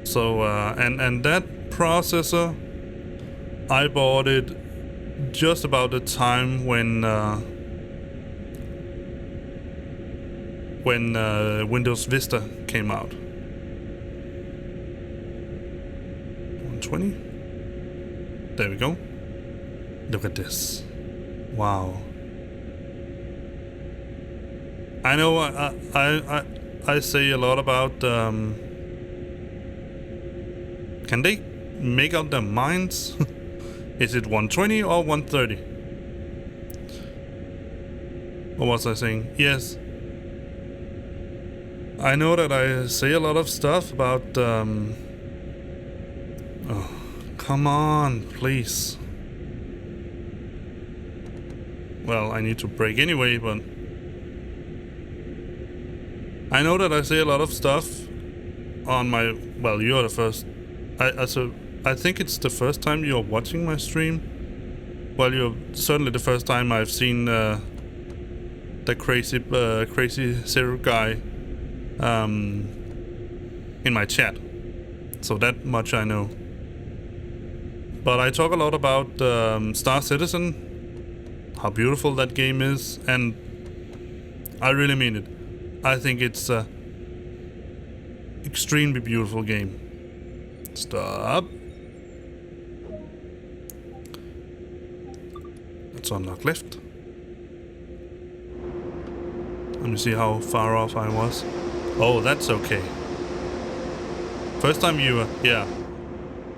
So and that processor, I bought it just about the time when Windows Vista came out. 120. There we go. Look at this. Wow. I know I say a lot about can they make up their minds? Is it 120 or 130? What was I saying? Yes. I know that I say a lot of stuff about oh, come on, please. Well, I need to brake anyway, but I know that I say a lot of stuff on my... Well, you're the first... I think it's the first time you're watching my stream. Well, you're certainly the first time I've seen the crazy Zero guy in my chat. So that much I know. But I talk a lot about Star Citizen, how beautiful that game is, and I really mean it. I think it's a extremely beautiful game. Stop. Let's unlock left. Let me see how far off I was. Oh, that's okay. First time viewer, yeah.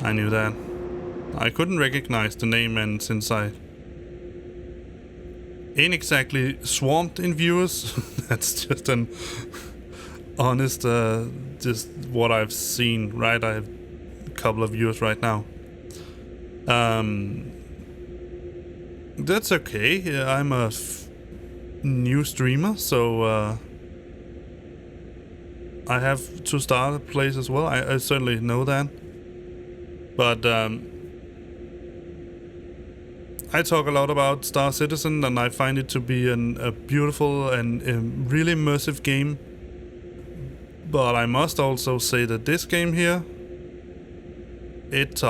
I knew that. I couldn't recognize the name, and since I ain't exactly swamped in viewers, that's just an honest, just what I've seen, right? I have a couple of viewers right now. That's okay. Yeah, I'm a new streamer, so I have to start a place as well. I certainly know that. But I talk a lot about Star Citizen, and I find it to be a beautiful and really immersive game. But I must also say that this game here, it's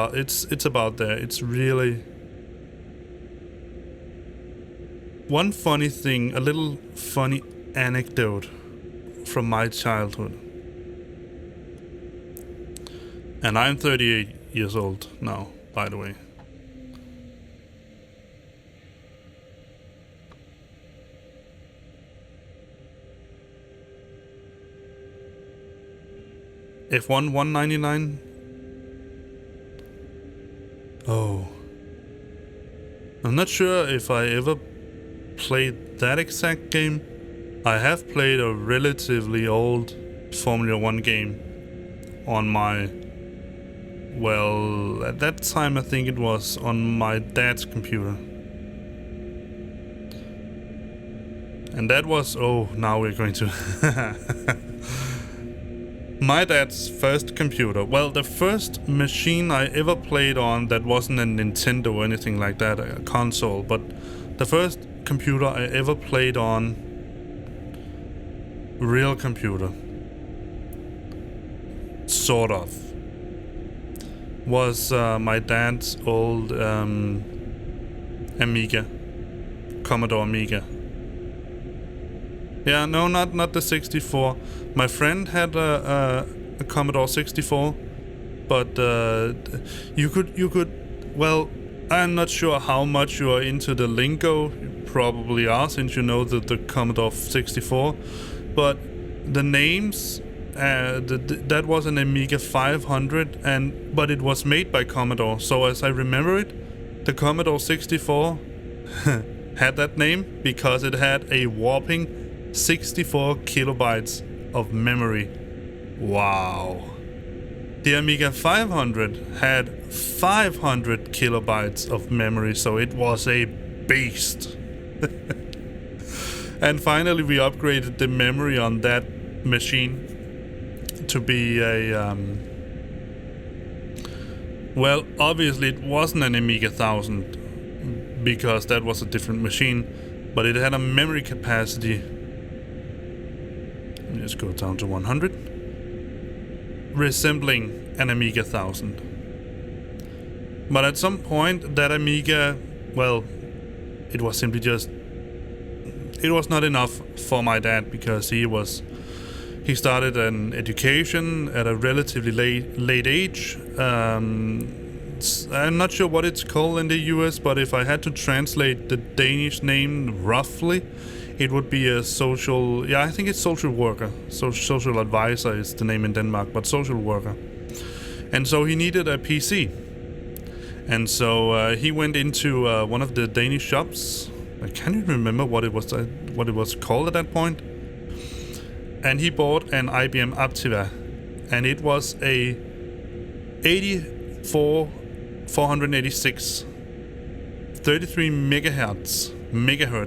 about there. It's really... One funny thing, a little funny anecdote from my childhood. And I'm 38 years old now, by the way. F1 199. Oh. I'm not sure if I ever played that exact game. I have played a relatively old Formula 1 game on my... Well, at that time I think it was on my dad's computer. And that was... Oh, now we're going to... My dad's first computer. Well, the first machine I ever played on that wasn't a Nintendo or anything like that, a console, but the first computer I ever played on, real computer, sort of, was my dad's old Amiga, Commodore Amiga. Yeah, no, not the 64. My friend had a Commodore 64, but you could. Well, I'm not sure how much you are into the lingo. You probably are, since you know the Commodore 64. But the names, that was an Amiga 500, but it was made by Commodore. So as I remember it, the Commodore 64 had that name because it had a whopping 64 kilobytes of memory. Wow. The Amiga 500 had 500 kilobytes of memory, so it was a beast. And finally we upgraded the memory on that machine to be a well, obviously it wasn't an Amiga 1000 because that was a different machine, but it had a memory capacity. Let me just go down to 100, resembling an Amiga 1000. But at some point that Amiga, well, it was simply just, it was not enough for my dad because he started an education at a relatively late age. I'm not sure what it's called in the US, but if I had to translate the Danish name roughly, it would be a social, I think it's social worker. Social advisor is the name in Denmark, but social worker. And so he needed a PC. And so he went into one of the Danish shops. I can't even remember what it was called at that point. And he bought an IBM Aptiva. And it was a 486 33 megahertz,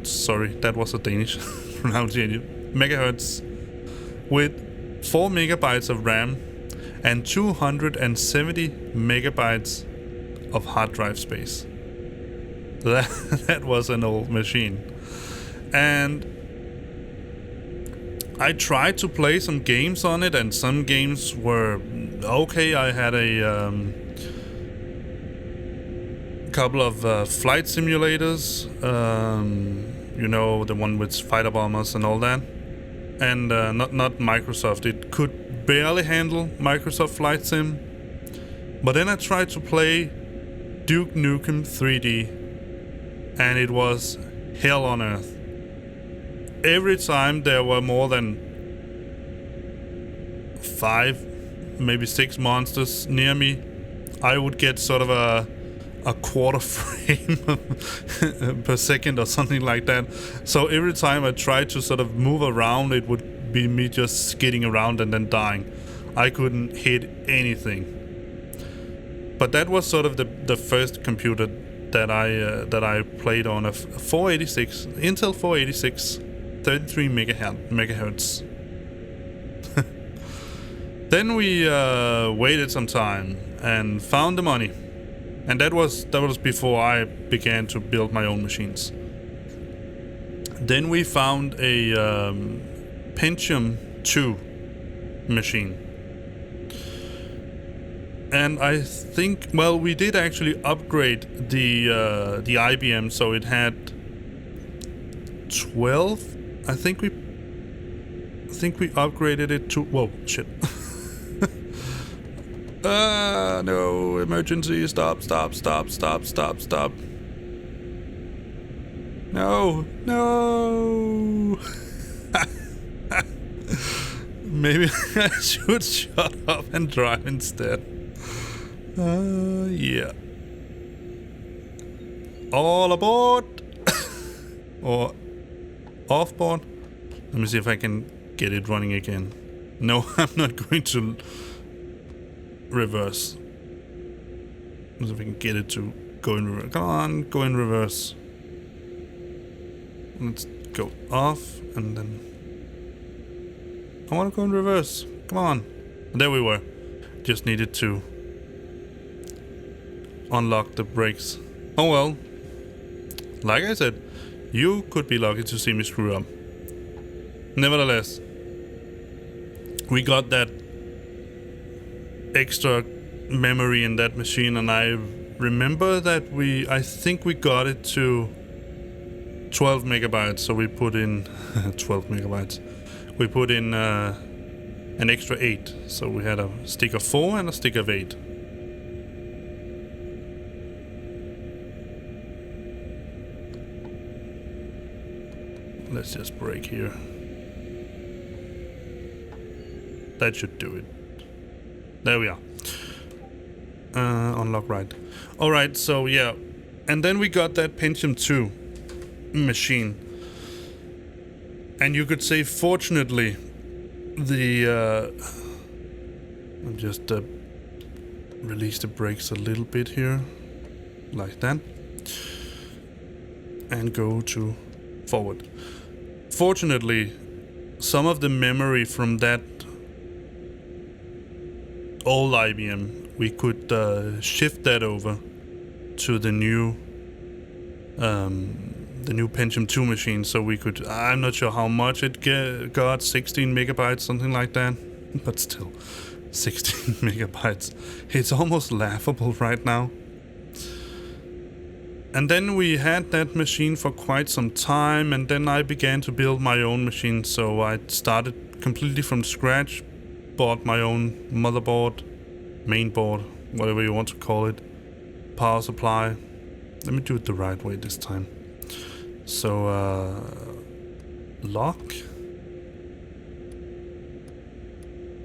sorry, that was a Danish pronunciation, megahertz, with 4 megabytes of RAM and 270 megabytes of hard drive space. That was an old machine. And I tried to play some games on it, and some games were okay. I had a couple of flight simulators, you know, the one with fighter bombers and all that, and not Microsoft. It could barely handle Microsoft Flight Sim. But then I tried to play Duke Nukem 3D, and it was hell on earth. Every time there were more than 5, maybe 6 monsters near me, I would get sort of a quarter frame per second or something like that. So every time I tried to sort of move around, it would be me just skidding around and then dying. I couldn't hit anything. But that was sort of the first computer that I played on, a 486 Intel 486, 33 megahertz. Then we waited some time and found the money. And that was before I began to build my own machines. Then we found a Pentium 2 machine. And I think, well, we did actually upgrade the IBM, so it had 12. I think we upgraded it to, whoa, shit. No, emergency, stop. No. Maybe I should shut up and drive instead. Yeah. All aboard! Or off board. Let me see if I can get it running again. No, I'm not going to reverse. Let's see if we can get it to go in reverse. Come on, go in reverse. Let's go off and then... I want to go in reverse. Come on. There we were. Just needed to unlock the brakes. Oh well. Like I said, you could be lucky to see me screw up. Nevertheless, we got that extra memory in that machine, and I remember that I think we got it to 12 megabytes, so we put in 12 megabytes. We put in an extra 8, so we had a stick of 4 and a stick of 8. Let's just break here. That should do it. There we are. Unlock right. Alright, so yeah. And then we got that Pentium 2 machine. And you could say, fortunately, I'll just release the brakes a little bit here. Like that. And go to forward. Fortunately, some of the memory from that old IBM, we could shift that over to the new Pentium 2 machine, so we could, I'm not sure how much it got, 16 megabytes, something like that, but still, 16 megabytes. It's almost laughable right now. And then we had that machine for quite some time, and then I began to build my own machine, so I started completely from scratch, bought my own motherboard, mainboard, whatever you want to call it, power supply. Let me do it the right way this time. So, lock.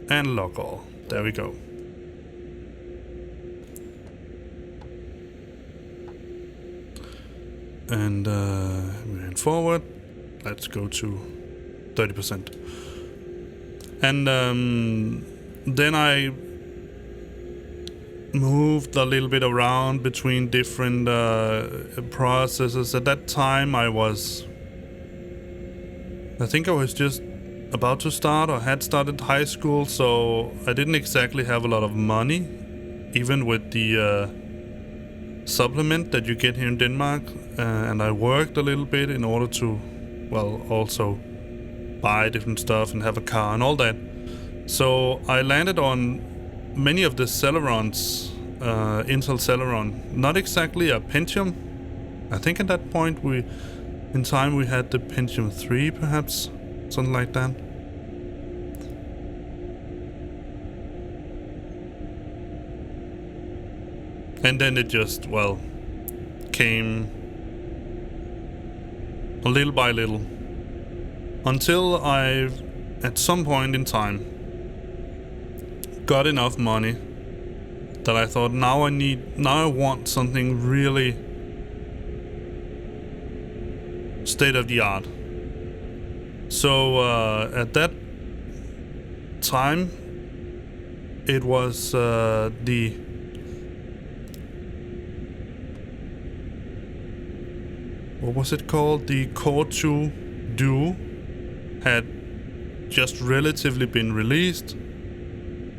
And lock all. There we go. And we went forward. Let's go to 30%. And then I moved a little bit around between different processes. At that time I think I was just about to start or had started high school, so I didn't exactly have a lot of money, even with the supplement that you get here in Denmark, and I worked a little bit in order to, well, also buy different stuff and have a car and all that. So I landed on many of the Celerons, Intel Celeron, not exactly a Pentium. I think at that point we had the Pentium 3 perhaps, something like that. And then it just, well, came a little by little, until I, at some point in time, got enough money that I thought, now I want something really state of the art. So at that time, it was what was it called? The Core 2 Duo had just relatively been released,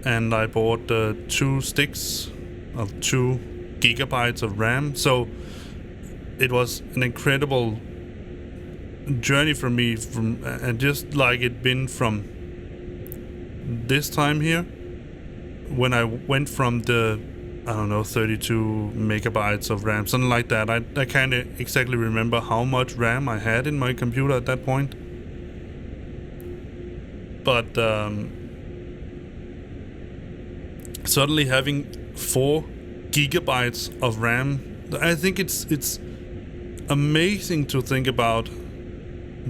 and I bought 2 sticks of 2 gigabytes of RAM. So it was an incredible journey for me, and just like it been from this time here, when I went from the, I don't know, 32 megabytes of RAM, something like that. I can't exactly remember how much RAM I had in my computer at that point. But suddenly having 4 gigabytes of RAM, I think it's amazing to think about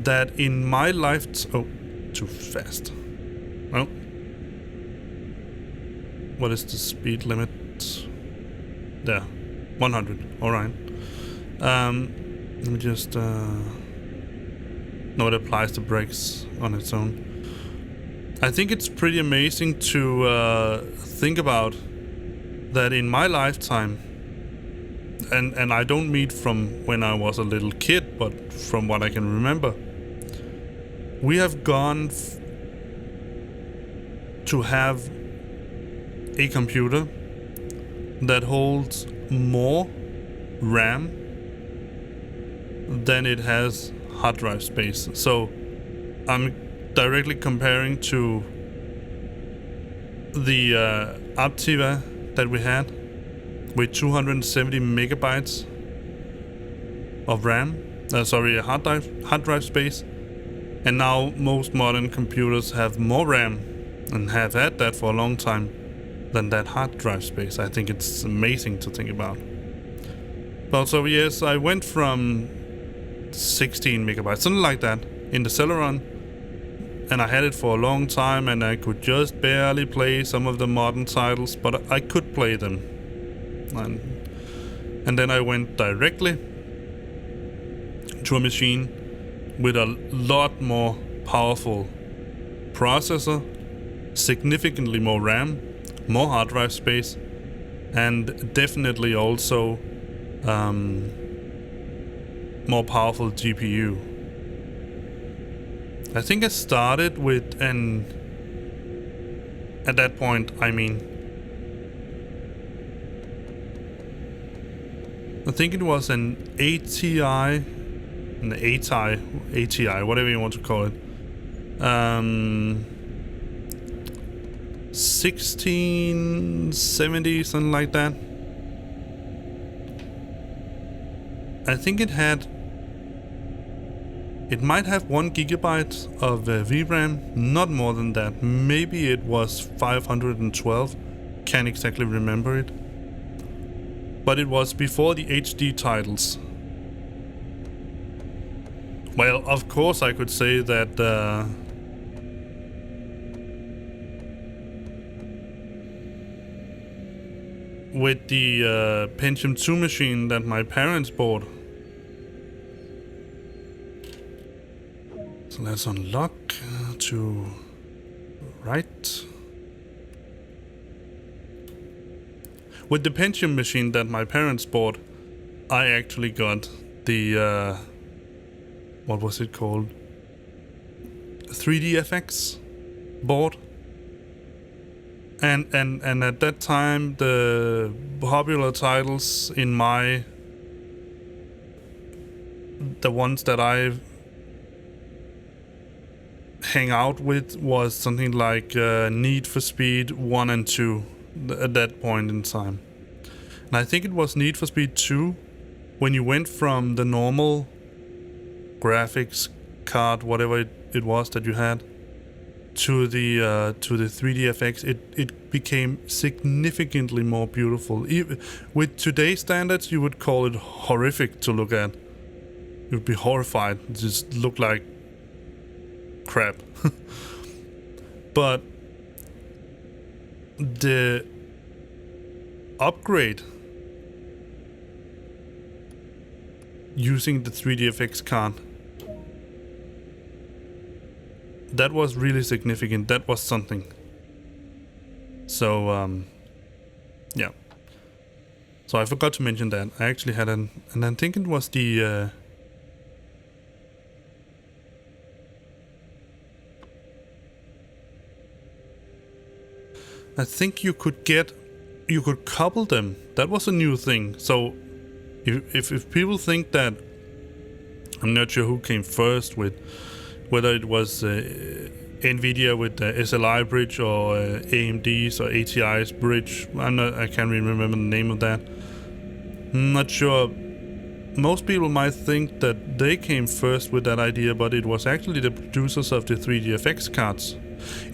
that in my life. Oh, too fast. Well, what is the speed limit? There, 100. All right. Let me just. No, it applies the brakes on its own. I think it's pretty amazing to think about that in my lifetime, and I don't mean from when I was a little kid, but from what I can remember, we have gone to have a computer that holds more RAM than it has hard drive space. So I'm directly comparing to the Aptiva that we had with 270 megabytes of RAM. Hard drive space. And now most modern computers have more RAM and have had that for a long time than that hard drive space. I think it's amazing to think about. But so yes, I went from 16 megabytes, something like that, in the Celeron, and I had it for a long time, and I could just barely play some of the modern titles, but I could play them. And then I went directly to a machine with a lot more powerful processor, significantly more RAM, more hard drive space, and definitely also more powerful GPU. I think I started with at that point, I think it was an ATI, whatever you want to call it. 1670, something like that. I think it might have 1 gigabyte of VRAM, not more than that. Maybe it was 512, can't exactly remember it. But it was before the HD titles. Well, of course I could say that with the Pentium 2 machine that my parents bought. So let's unlock to right. With the Pentium machine that my parents bought, I actually got the what was it called? 3DFX board. And at that time, the popular titles in the ones that I hang out with was something like Need for Speed 1 and 2 at that point in time. And I think it was Need for Speed 2 when you went from the normal graphics card, whatever it was that you had, to the 3DFX, it became significantly more beautiful. With today's standards, you would call it horrific to look at. You'd be horrified. It just looked like crap. But the upgrade using the 3DFX card, that was really significant. That was something. So yeah. So I forgot to mention that. I actually had and I think it was the I think you could couple them. That was a new thing. So if people think that, I'm not sure who came first with, whether it was Nvidia with the SLI bridge or AMD's or ATI's bridge. I can't remember the name of that. I'm not sure. Most people might think that they came first with that idea, but it was actually the producers of the 3DFX cards.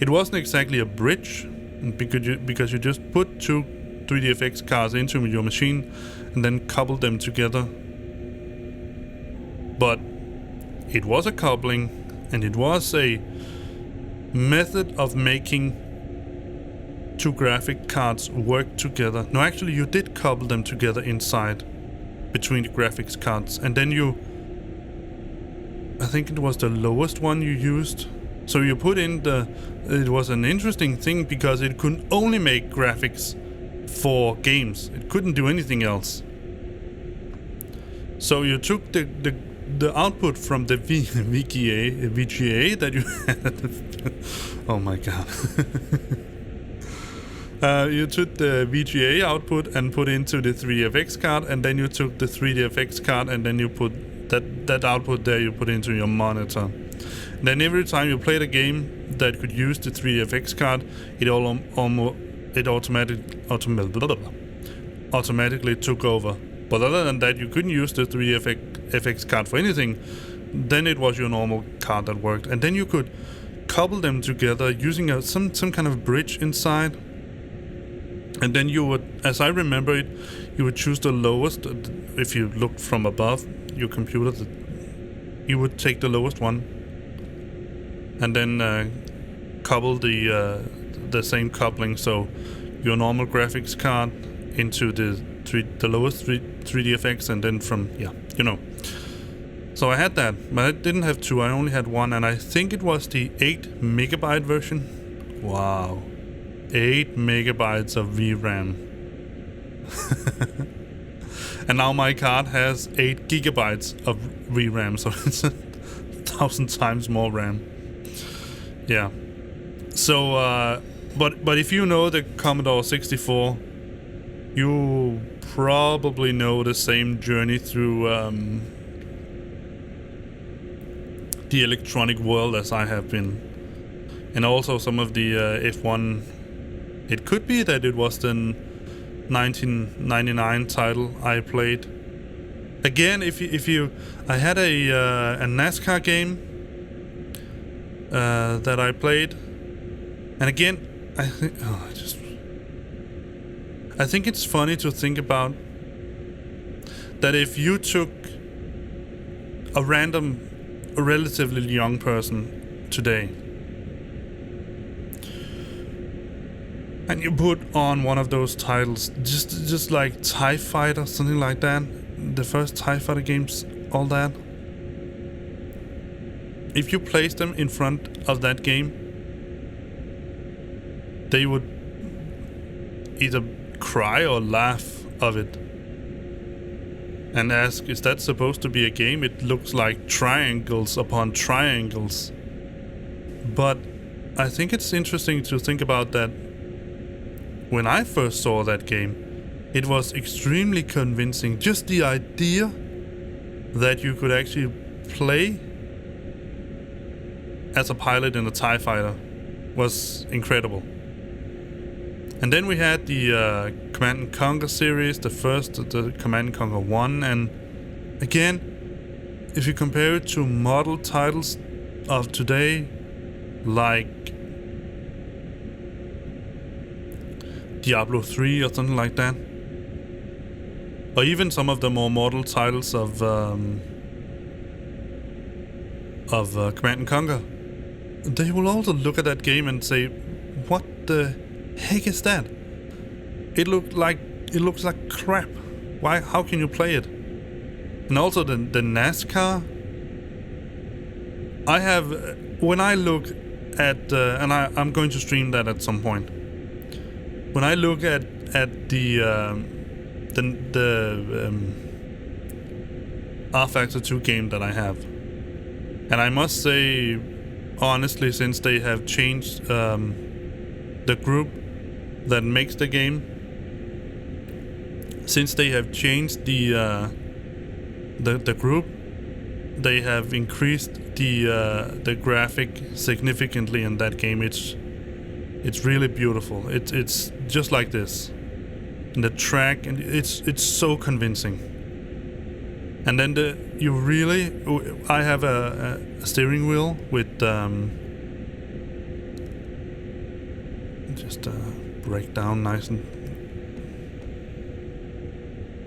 It wasn't exactly a bridge, because you just put two 3DFX cards into your machine and then couple them together. But it was a coupling, and it was a method of making two graphic cards work together. No, actually you did couple them together inside between the graphics cards, and then I think it was the lowest one you used. So you put in it was an interesting thing because it could only make graphics for games. It couldn't do anything else. So you took the output from the VGA that you had. Oh my god. You took the VGA output and put into the 3DFX card, and then you took the 3DFX card and then you put that output there you put into your monitor. Then every time you played a game that could use the 3DFX card, it automatically took over. But other than that, you couldn't use the 3DFX card for anything. Then it was your normal card that worked, and then you could couple them together using some kind of bridge inside. And then you would, as I remember it, you would choose the lowest. If you looked from above your computer, you would take the lowest one, and then couple the same coupling. So your normal graphics card into the lowest 3DFX, and then from So I had that, but I didn't have two. I only had one, and I think it was the 8 megabyte version. Wow. 8 megabytes of VRAM. And now my card has 8 gigabytes of VRAM, so it's 1,000 times more RAM. Yeah. So, but if you know the Commodore 64, you probably know the same journey through the electronic world as I have been. And also some of the F1. It could be that it was the 1999 title I played. Again, if you I had a NASCAR game that I played, and again, I think it's funny to think about that if you took a relatively young person today, and you put on one of those titles, just like TIE Fighter, something like that, the first TIE Fighter games, all that. If you place them in front of that game, they would either cry or laugh of it and ask, is that supposed to be a game? It looks like triangles upon triangles. But I think it's interesting to think about that. When I first saw that game, it was extremely convincing. Just the idea that you could actually play as a pilot in a TIE Fighter was incredible. And then we had the Command & Conquer series, the Command & Conquer 1, and again, if you compare it to model titles of today, like Diablo 3 or something like that, or even some of the more model titles of Command & Conquer, they will also look at that game and say, what the heck is that? It looks like crap. Why? How can you play it? And also the NASCAR. I have, when I look at and I'm going to stream that at some point. When I look at the R-Factor 2 game that I have, and I must say, honestly, since they have changed the group that makes the game, since they have changed the group, they have increased the graphic significantly in that game. It's really beautiful. It's just like this, and the track, and it's so convincing. And then I have a steering wheel with just break down nice and.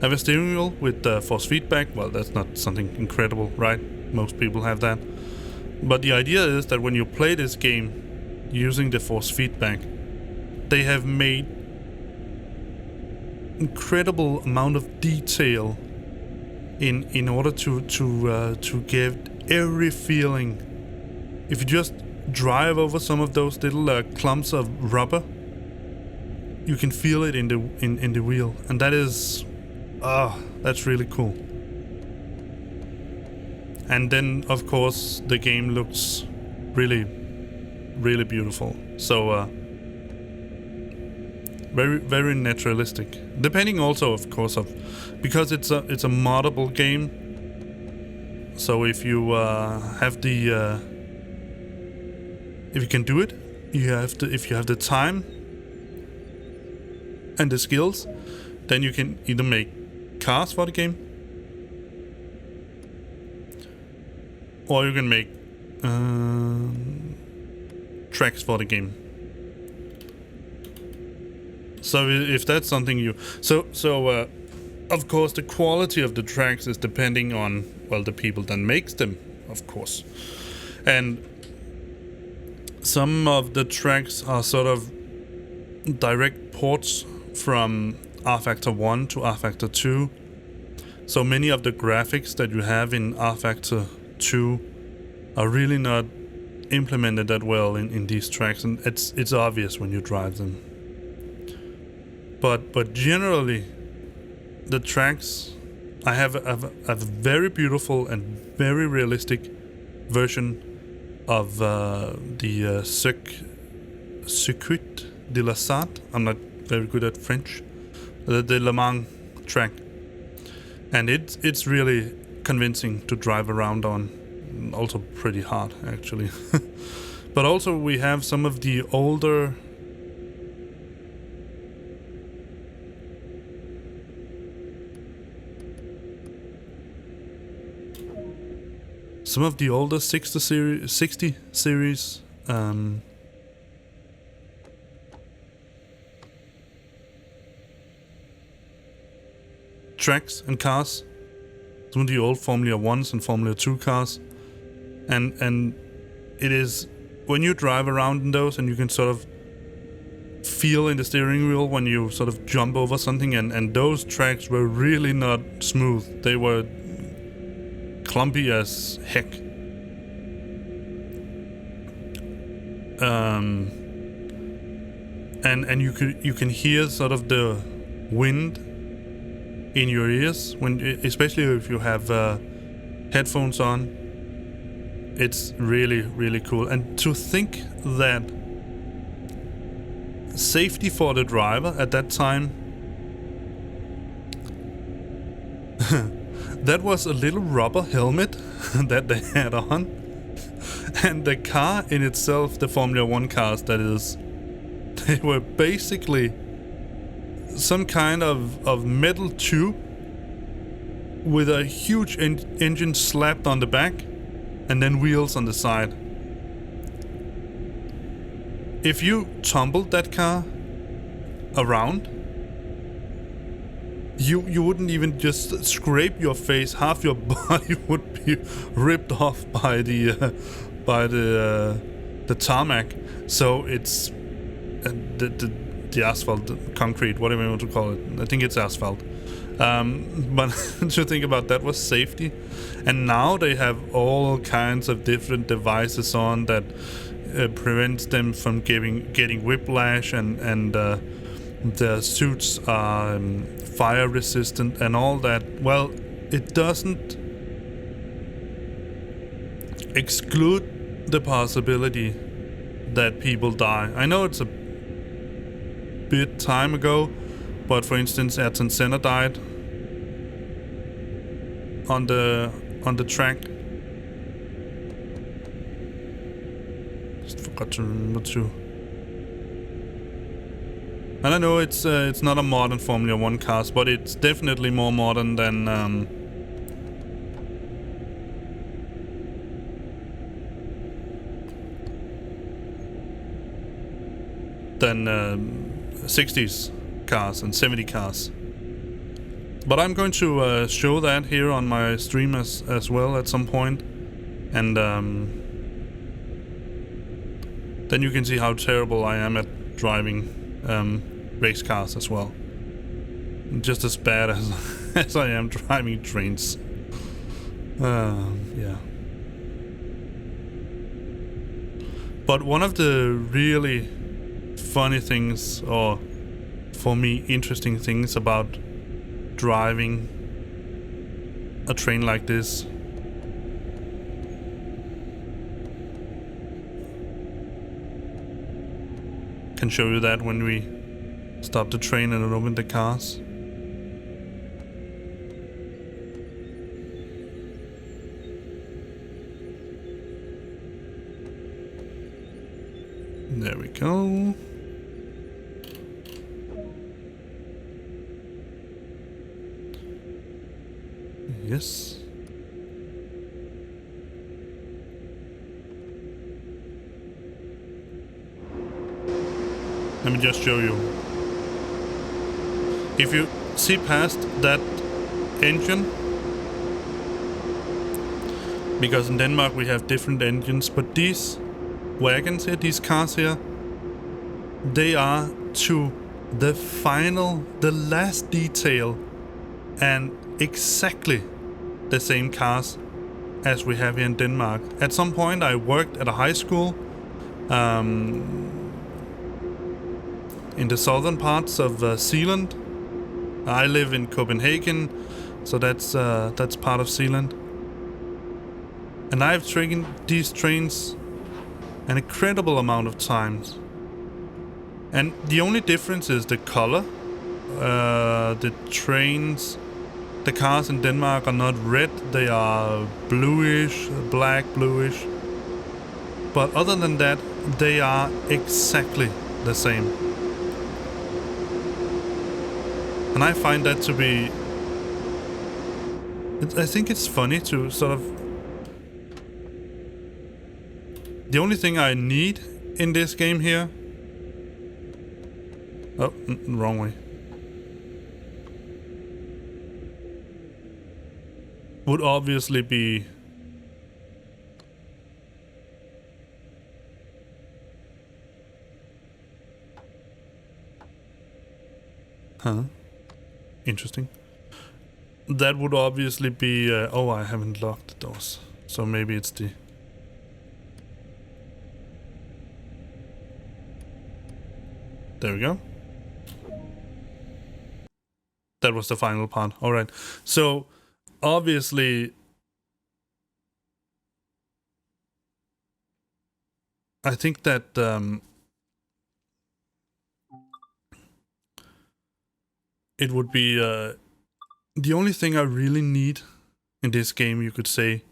I have a steering wheel with force feedback. Well, that's not something incredible, right? Most people have that. But the idea is that when you play this game using the force feedback, they have made incredible amount of detail in order to give every feeling. If you just drive over some of those little clumps of rubber, you can feel it in the wheel, and that is, that's really cool. And then, of course, the game looks really, really beautiful. So very naturalistic. Depending also, of course, because it's a moddable game. So if you have the if you can do it, if you have the time and the skills, then you can either make cars for the game, or you can make tracks for the game. So if that's something you of course the quality of the tracks is depending on, well, the people that makes them, of course. And some of the tracks are sort of direct ports from rFactor 1 to rFactor 2. So many of the graphics that you have in rFactor 2 are really not implemented that well in these tracks, and it's obvious when you drive them. But generally, the tracks, I have a very beautiful and very realistic version of the Circuit de la Sarthe. I'm not very good at French. The Le Mans track, and it's really convincing to drive around on. Also pretty hard, actually. But also we have some of the older60 series tracks and cars. Some of the old Formula 1s and Formula 2 cars. And it is, when you drive around in those and you can sort of feel in the steering wheel when you sort of jump over something, and those tracks were really not smooth. They were clumpy as heck. And you can hear sort of the wind in your ears when, especially if you have headphones on. It's really cool. And to think that safety for the driver at that time, that was a little rubber helmet that they had on, and the car in itself, the Formula 1 cars that is, they were basically some kind of metal tube with a huge engine slapped on the back and then wheels on the side. If you tumbled that car around, you wouldn't even just scrape your face. Half your body would be ripped off by the tarmac. So it's the asphalt, concrete, whatever you want to call it. I think it's asphalt. But to think about that was safety. And now they have all kinds of different devices on that prevents them from getting whiplash, and the suits are fire resistant and all that. Well, it doesn't exclude the possibility that people die. I know it's a bit time ago, but for instance, Ayrton Senna died on the track. Just forgot to remember to. And I know it's not a modern Formula 1 car, but it's definitely more modern than 60s cars and 70 cars. But I'm going to show that here on my stream as well at some point, and then you can see how terrible I am at driving race cars as well. Just as bad as I am driving trains. Yeah. But one of the really funny things, or for me interesting things about driving a train like this, can show you that when we Stop the train and open the cars. There we go. Yes. Let me just show you. If you see past that engine, because in Denmark we have different engines, but these wagons here, these cars here, they are to the final, the last detail, and exactly the same cars as we have here in Denmark. At some point I worked at a high school in the southern parts of Zealand. I live in Copenhagen, so that's part of Zealand. And I've taken these trains an incredible amount of times. And the only difference is the color. The trains, the cars in Denmark are not red, they are bluish, black bluish. But other than that, they are exactly the same. And I find that to be... I think it's funny to sort of... The only thing I need in this game here... Oh, wrong way. Would obviously be... Huh? Interesting. That would obviously be... oh, I haven't locked the doors. So maybe it's the... There we go. That was the final part. Alright. So, obviously... I think that... it would be... the only thing I really need in this game, you could say,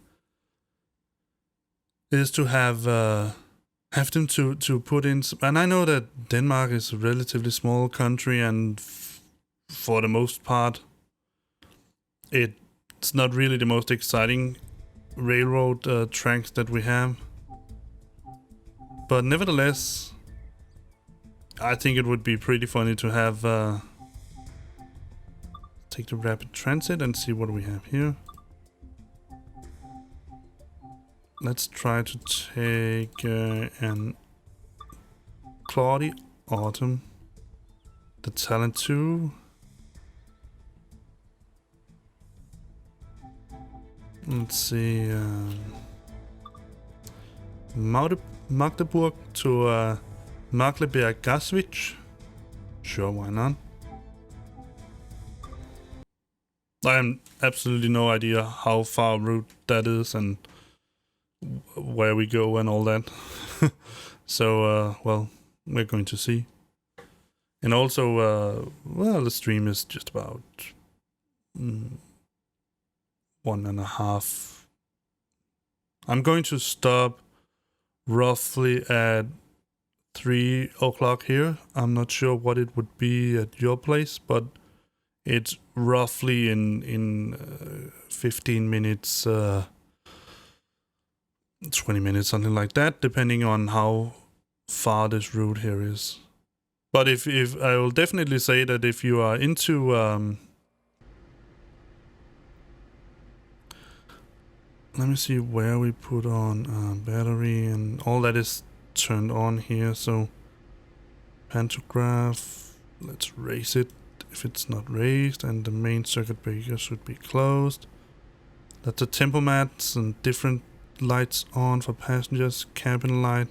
is to have them to put in... And I know that Denmark is a relatively small country, and for the most part, it's not really the most exciting railroad tracks that we have. But nevertheless, I think it would be pretty funny to have... take the rapid transit and see what we have here. Let's try to take an Cloudy Autumn. The Talent 2. Let's see. Magdeburg to Magdeburg-Gaswich. Sure, why not? I have absolutely no idea how far route that is and where we go and all that. So, well, we're going to see. And also, well, the stream is just about 1.5. I'm going to stop roughly at 3 o'clock here. I'm not sure what it would be at your place, but it's roughly in 15 minutes, 20 minutes, something like that, depending on how far this route here is. But if I will definitely say that if you are into let me see where we put on battery, and all that is turned on here. So pantograph, let's raise it if it's not raised, and the main circuit breaker should be closed. That's the tempomats and different lights on for passengers. Cabin light,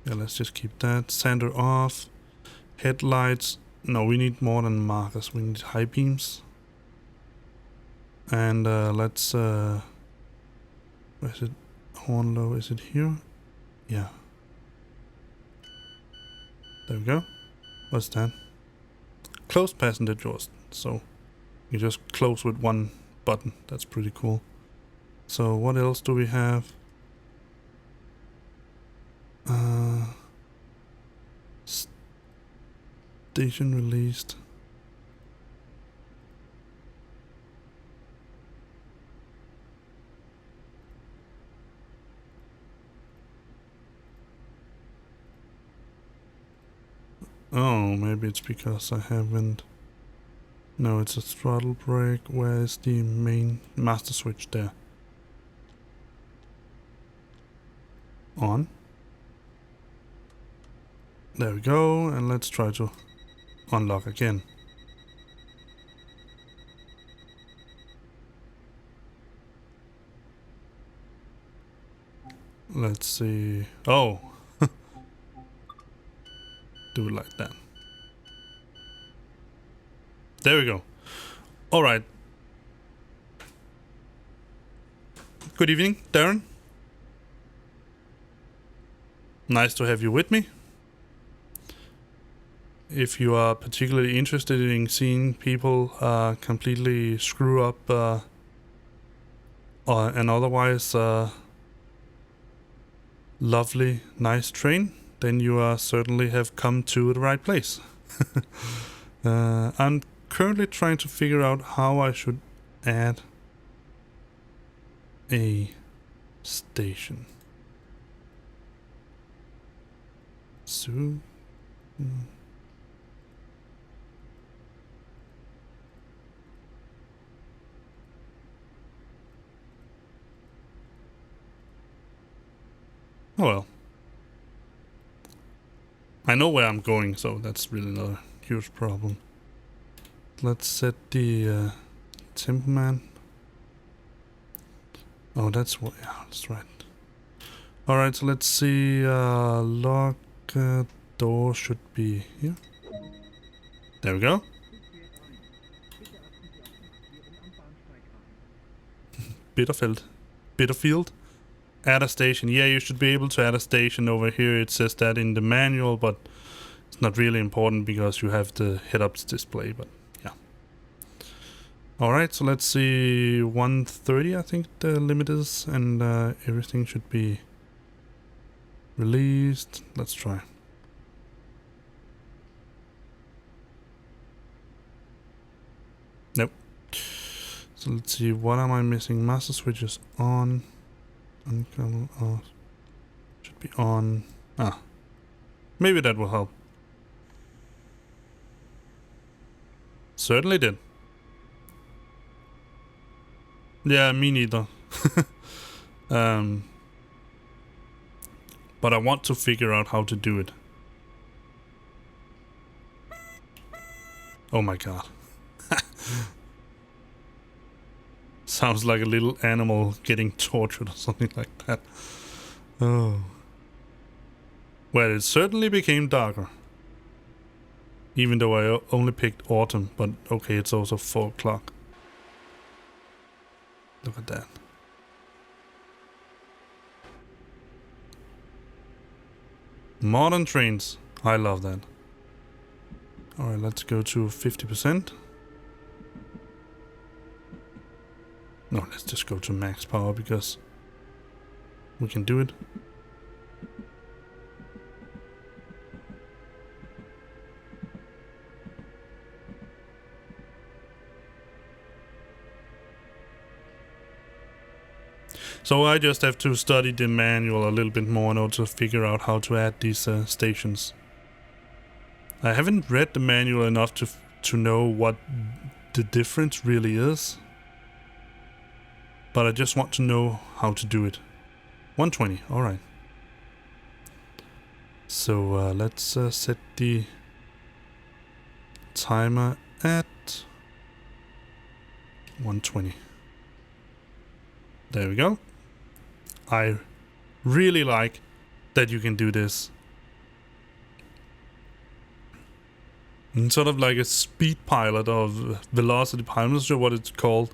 yeah, let's just keep that. Sander off. Headlights, no, we need more than markers, we need high beams. And let's where is it? Horn low, is it here? Yeah, there we go. What's that? close passenger doors. So you just close with one button. That's pretty cool. So what else do we have? Station released. Oh, maybe it's because I haven't... No, it's a throttle brake. Where is the main master switch there? On. There we go, and let's try to unlock again. Let's see. Oh! Do it like that. There we go. Alright. Good evening, Darren. Nice to have you with me. If you are particularly interested in seeing people completely screw up an otherwise lovely, nice train, then you certainly have come to the right place. I'm currently trying to figure out how I should add a station. So... Oh well. I know where I'm going, so that's really not a huge problem. Let's set the Timberman. Oh, that's what... Yeah, that's right. Alright, so let's see. Lock door should be here. There we go. Bitterfield. Add a station. Yeah, you should be able to add a station over here. It says that in the manual, but it's not really important because you have the head-ups display, but yeah. Alright, so let's see. 130 I think the limit is, and everything should be released. Let's try. Nope. So let's see, what am I missing? Master switch is on. Off. Should be on. Ah. Maybe that will help. Certainly did. Yeah, me neither. But I want to figure out how to do it. Oh my god. Sounds like a little animal getting tortured or something like that. Oh. Well, it certainly became darker. Even though I only picked autumn, but okay, it's also 4 o'clock. Look at that. Modern trains. I love that. Alright, let's go to 50%. No, let's just go to max power because we can do it. So I just have to study the manual a little bit more in order to figure out how to add these stations. I haven't read the manual enough to know what the difference really is. But I just want to know how to do it. 120, alright. So let's set the timer at 120. There we go. I really like that you can do this. And sort of like a speed pilot or velocity pilot, I'm not sure what it's called.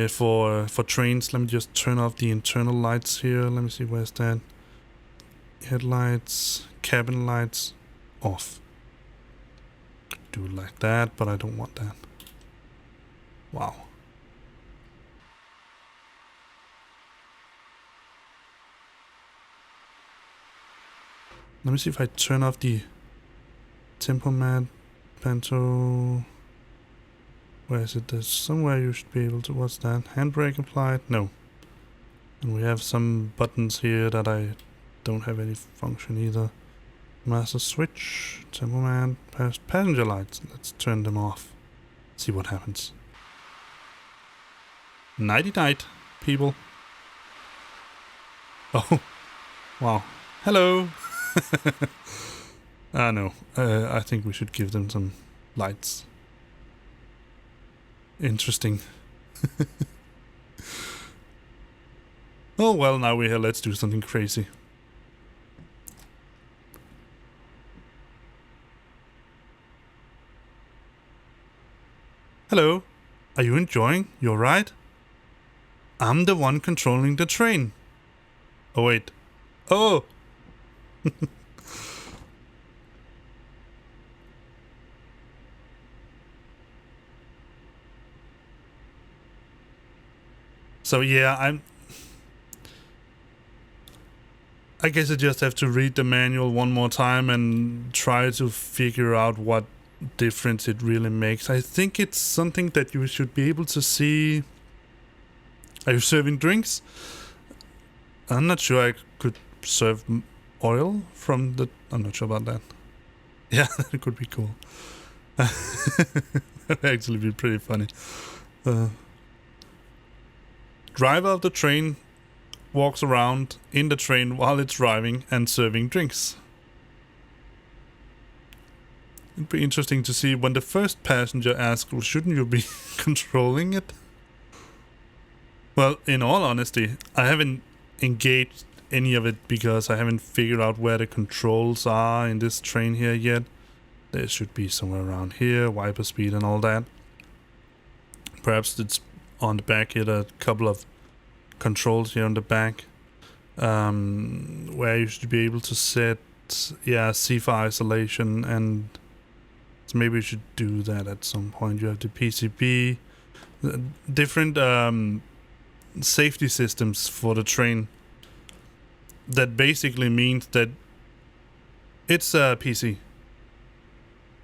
For trains. Let me just turn off the internal lights here. Let me see, where's that? Headlights, cabin lights, off. Do it like that, but I don't want that. Wow. Let me see if I turn off the tempomat, panto. Where is it? There's somewhere you should be able to. What's that? Handbrake applied? No. And we have some buttons here that I don't have any function either. Master switch, tempomat, passenger lights. Let's turn them off. See what happens. Nighty night, people. Oh, wow. Hello. No. I think we should give them some lights. Interesting. Oh well, now we're here. Let's do something crazy. Hello. Are you enjoying your ride? I'm the one controlling the train. Oh wait. Oh! So yeah, I guess I just have to read the manual one more time and try to figure out what difference it really makes. I think it's something that you should be able to see. Are you serving drinks? I'm not sure I could serve oil from the... I'm not sure about that. Yeah, that could be cool. That would actually be pretty funny. Driver of the train walks around in the train while it's driving and serving drinks. It'd be interesting to see when the first passenger asks, well, shouldn't you be controlling it? Well, in all honesty, I haven't engaged any of it because I haven't figured out where the controls are in this train here yet. There should be somewhere around here, wiper speed and all that. Perhaps it's on the back here, a couple of controls here on the back, where you should be able to set, yeah, CFA isolation, and so maybe we should do that at some point. You have the PCB, different safety systems for the train. That basically means that it's a PC.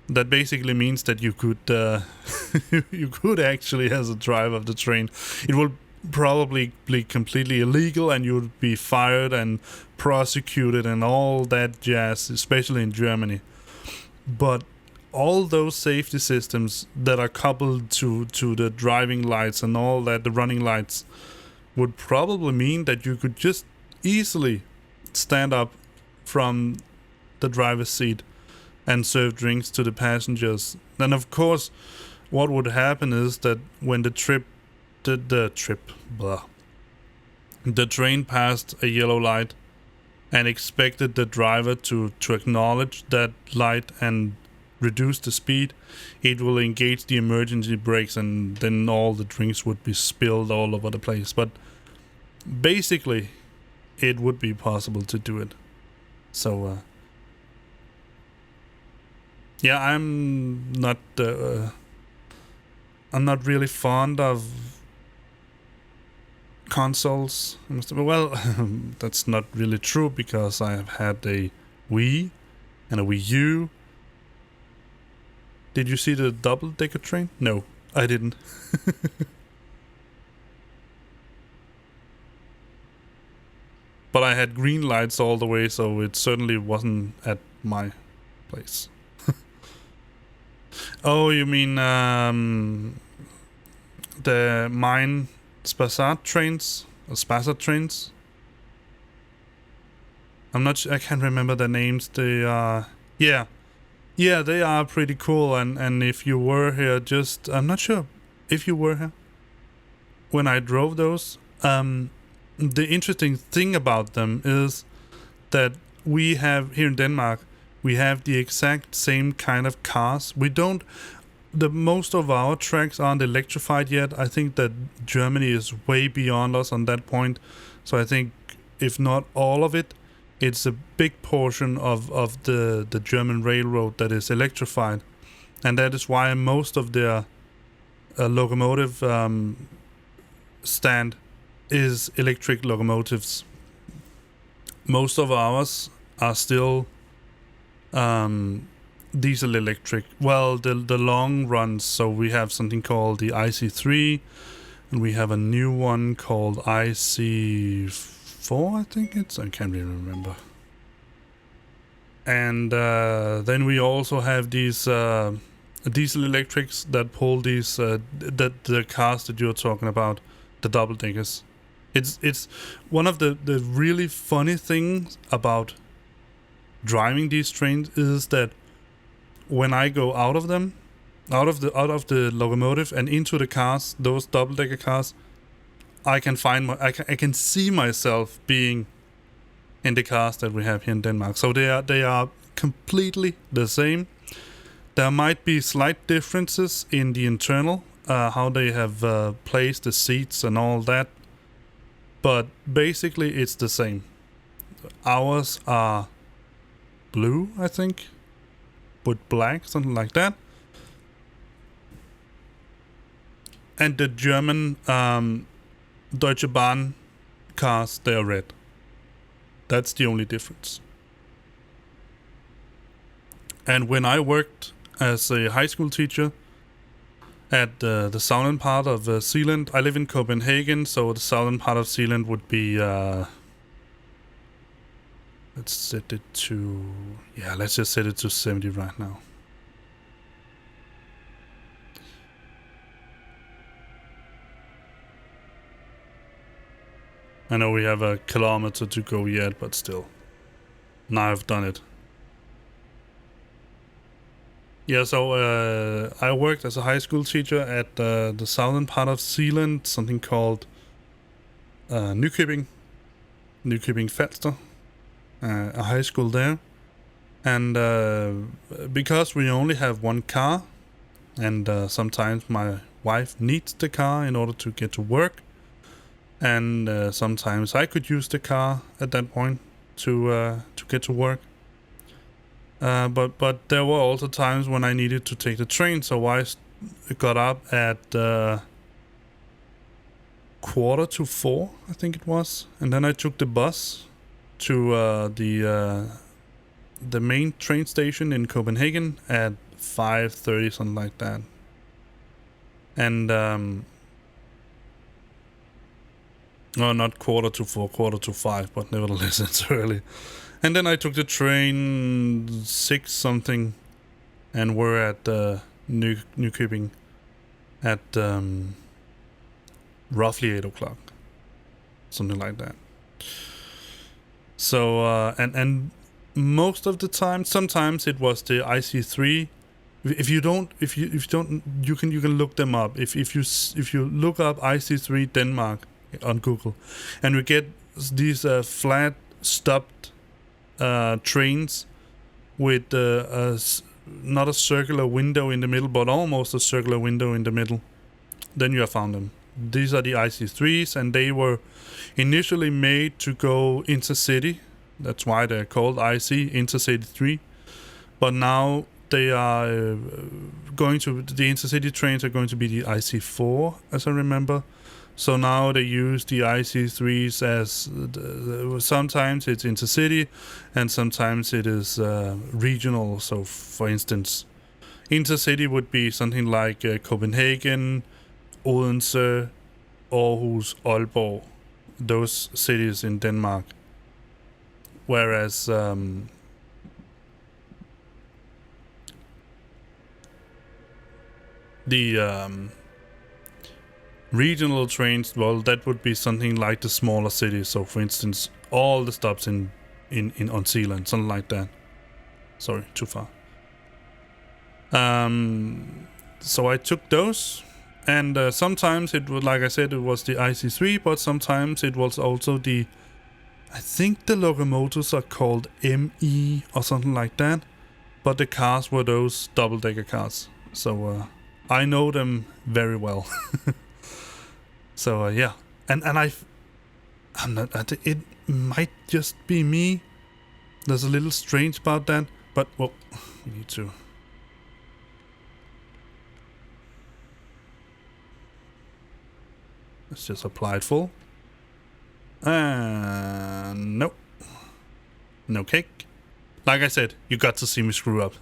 That basically means that you could you could actually, as a driver of the train, it will probably be completely illegal and you would be fired and prosecuted and all that jazz, especially in Germany. But all those safety systems that are coupled to the driving lights and all that, the running lights, would probably mean that you could just easily stand up from the driver's seat and serve drinks to the passengers. And of course, what would happen is that when the train passed a yellow light and expected the driver to acknowledge that light and reduce the speed, it will engage the emergency brakes and then all the drinks would be spilled all over the place. But basically, it would be possible to do it. So, yeah, I'm not really fond of consoles. Well, that's not really true because I have had a Wii and a Wii U. Did you see the double-decker train? No, I didn't. But I had green lights all the way, so it certainly wasn't at my place. Oh, you mean the Main-Spassert trains? Or Spassert trains? I can't remember their names. They are... Yeah, they are pretty cool. And if you were here I'm not sure if you were here when I drove those. The interesting thing about them is that we have, here in Denmark, we have the exact same kind of cars. Most of our tracks aren't electrified yet. I think that Germany is way beyond us on that point. So I think, if not all of it, it's a big portion of the German railroad that is electrified. and that is why most of their locomotive stand is electric locomotives. Most of ours are still diesel electric. Well, the long runs, so we have something called the IC3, and we have a new one called IC4, I think it's. I can't really remember. And then we also have these diesel electrics that pull these the cars that you're talking about, the double deckers. It's one of the really funny things about driving these trains is that when I go out of them, out of the locomotive and into the cars, those double decker cars, I can I can see myself being in the cars that we have here in Denmark. So they are completely the same. There might be slight differences in the internal, how they have placed the seats and all that, but basically it's the same. Ours are blue, I think, with black, something like that. And the German Deutsche Bahn cars, they are red. That's the only difference. And when I worked as a high school teacher at the southern part of Zealand, I live in Copenhagen, so the southern part of Zealand would be, let's set it to, let's just set it to 70 right now. I know we have a kilometer to go yet, but still. Now I've done it. Yeah, so I worked as a high school teacher at the southern part of Zealand, something called Nykøbing Falster, a high school there. And because we only have one car, and sometimes my wife needs the car in order to get to work, and sometimes I could use the car at that point to get to work. But there were also times when I needed to take the train, so I got up at 3:45, I think it was, and then I took the bus to the main train station in Copenhagen at 5:30, something like that. And no, not 4:45, 4:45, but nevertheless it's early. And then I took the train 6 something, and we're at Nykøbing at roughly 8 o'clock, something like that. So and most of the time, sometimes it was the IC3. If you don't, you can look them up. If you look up IC3 Denmark on Google, and we get these flat stopped trains with not a circular window in the middle, but almost a circular window in the middle, then you have found them. These are the IC3s, and they were initially made to go intercity. That's why they're called IC, Intercity 3. But now they are the intercity trains are going to be the IC4, as I remember. So now they use the IC3s as sometimes it's intercity, and sometimes it is regional. So, for instance, intercity would be something like Copenhagen, Odense, Aarhus, Aalborg, those cities in Denmark. Whereas the regional trains, well, that would be something like the smaller cities. So, for instance, all the stops in on Zealand, something like that. Sorry, too far. So I took those, and sometimes it was, like I said, it was the IC3, but sometimes it was also I think the locomotives are called ME or something like that, but the cars were those double-decker cars. So I know them very well. So yeah, and I'm not. It might just be me. There's a little strange about that, but well, we need to Let's just apply it full. Nope. No cake. Like I said, you got to see me screw up.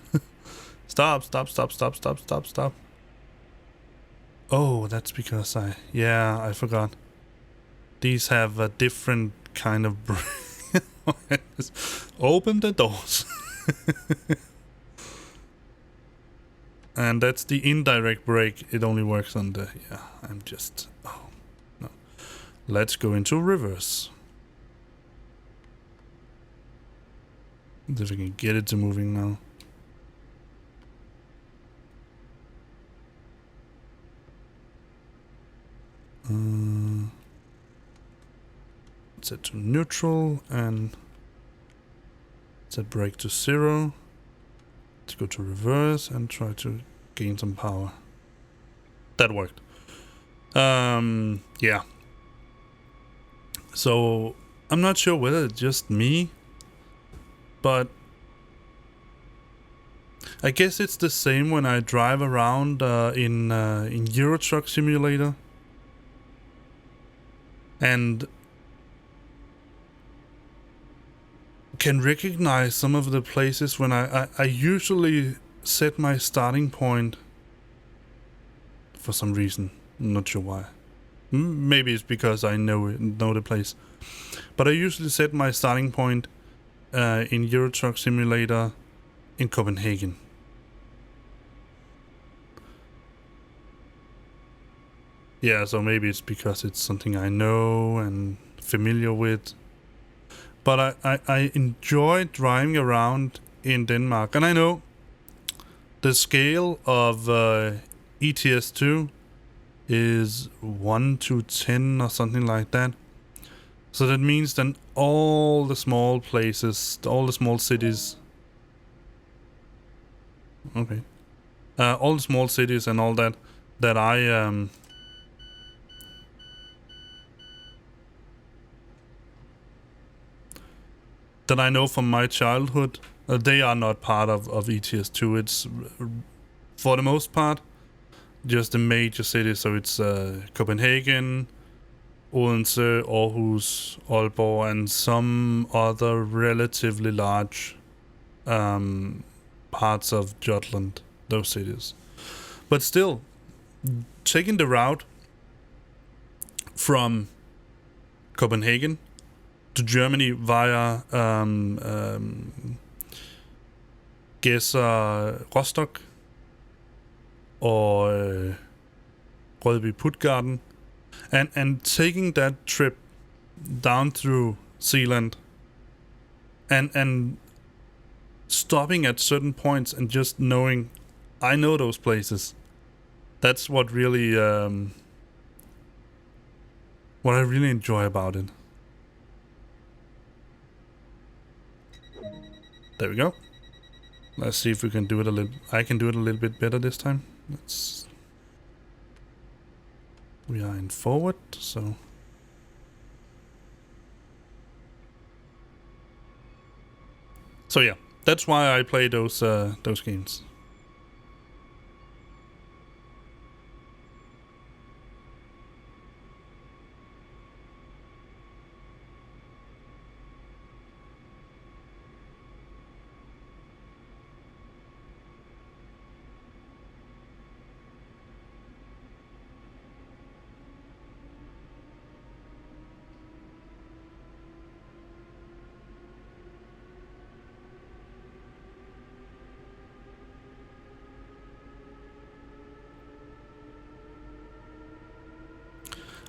Stop. Oh, that's because yeah, I forgot. These have a different kind of open the doors. And that's the indirect brake. It only works on the... Yeah, I'm just... Oh, no. Let's go into reverse. See if we can get it to moving now. Set to neutral and set brake to 0. Let's go to reverse and try to gain some power. That worked. Yeah. So I'm not sure whether it's just me, but I guess it's the same when I drive around in Euro Truck Simulator, and can recognize some of the places when I usually set my starting point for some reason. I'm not sure why. Maybe it's because I know the place. But I usually set my starting point in Euro Truck Simulator in Copenhagen. Yeah, so maybe it's because it's something I know and familiar with. But I enjoy driving around in Denmark. And I know the scale of ETS2 is 1 to 10 or something like that. So that means then all the small places, all the small cities... Okay. All the small cities and all that I... that I know from my childhood, they are not part of ETS2. It's, for the most part, just the major cities. So it's Copenhagen, Odense, Aarhus, Aalborg, and some other relatively large parts of Jutland, those cities. But still, taking the route from Copenhagen to Germany via Gedser Rostock or Rødby Puttgarden, and taking that trip down through Zealand and stopping at certain points and just knowing I know those places. That's what really what I really enjoy about it. There we go. Let's see if we can do it a little... I can do it a little bit better this time. Let's... We are in forward, so... So yeah, that's why I play those games.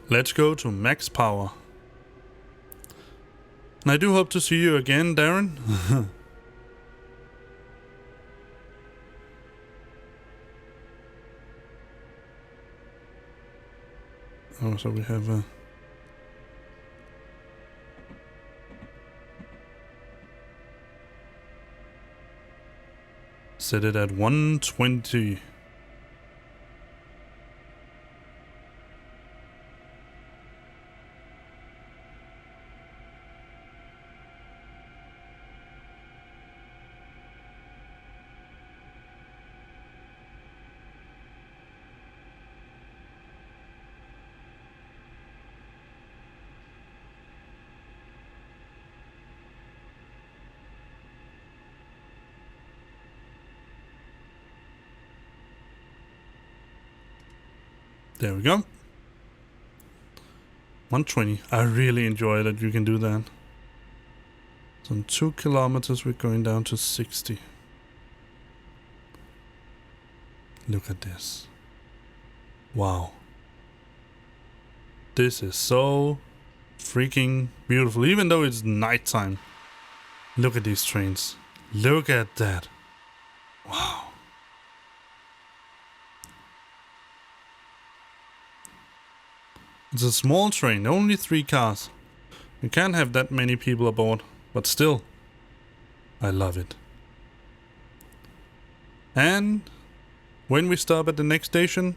Let's go to max power. And I do hope to see you again, Darren. Oh, so we have set it at 120. There we go. 120. I really enjoy that you can do that. So in 2 kilometers, we're going down to 60. Look at this. Wow. This is so freaking beautiful, even though it's nighttime. Look at these trains. Look at that. Wow. It's a small train, only 3 cars. You can't have that many people aboard, but still, I love it. And when we stop at the next station,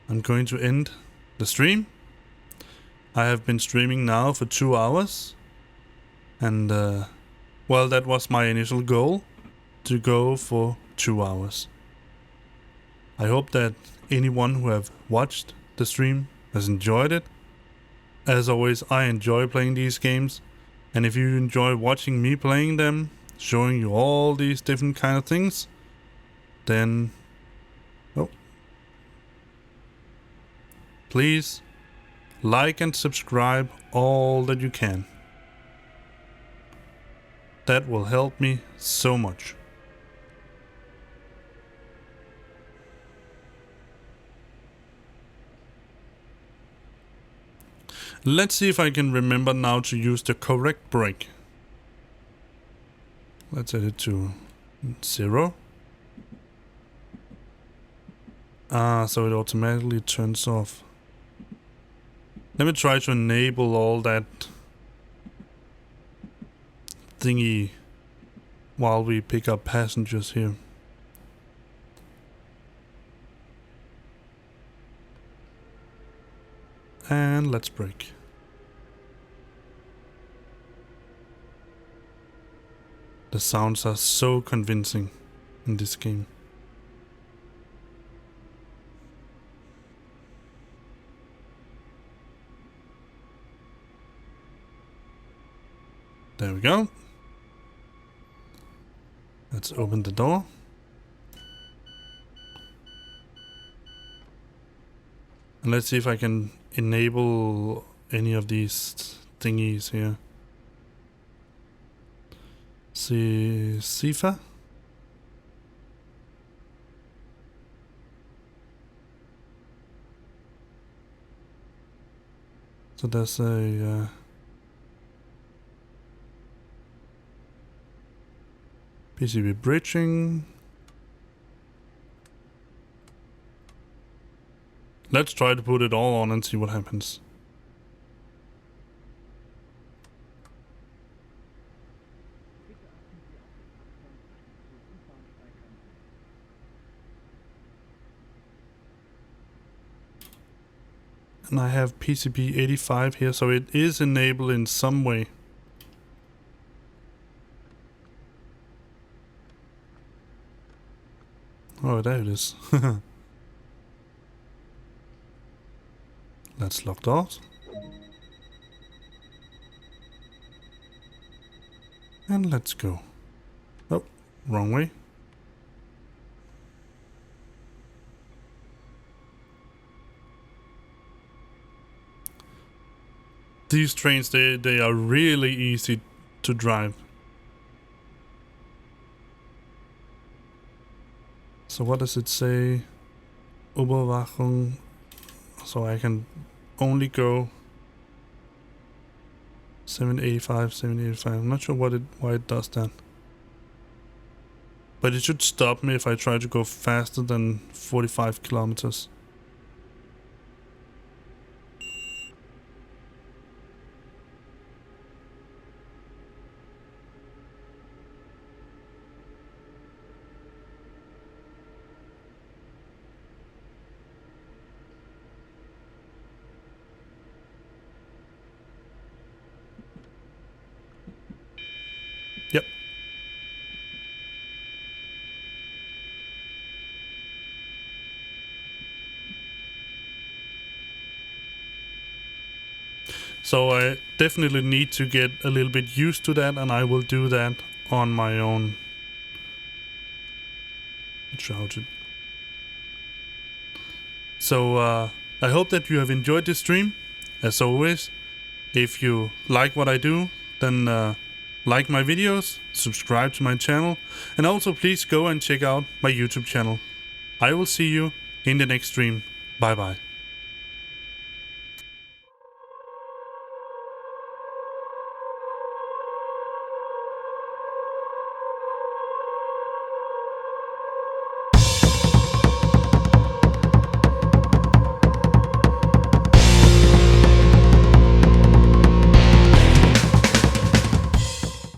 I'm going to end the stream. I have been streaming now for 2 hours. And, well, that was my initial goal, to go for 2 hours. I hope that anyone who have watched the stream has enjoyed it. As always, I enjoy playing these games, and if you enjoy watching me playing them, showing you all these different kind of things, then please like and subscribe all that you can. That will help me so much. Let's see if I can remember now to use the correct brake. Let's set it to 0. So it automatically turns off. Let me try to enable all that thingy while we pick up passengers here. And let's brake. The sounds are so convincing in this game. There we go. Let's open the door. And let's see if I can enable any of these thingies here. See, Sifa. So there's a PCB bridging. Let's try to put it all on and see what happens. And I have PCB 85 here, so it is enabled in some way. Oh, there it is. That's locked out. And let's go. Oh, wrong way. These trains, they are really easy to drive. So what does it say? Überwachung. So I can only go 785, 785. I'm not sure why it does that. But it should stop me if I try to go faster than 45 kilometers. Yep. So I definitely need to get a little bit used to that, and I will do that on my own. Not sure how to. So I hope that you have enjoyed this stream. As always, if you like what I do, then like my videos, subscribe to my channel, and also please go and check out my YouTube channel. I will see you in the next stream. Bye bye.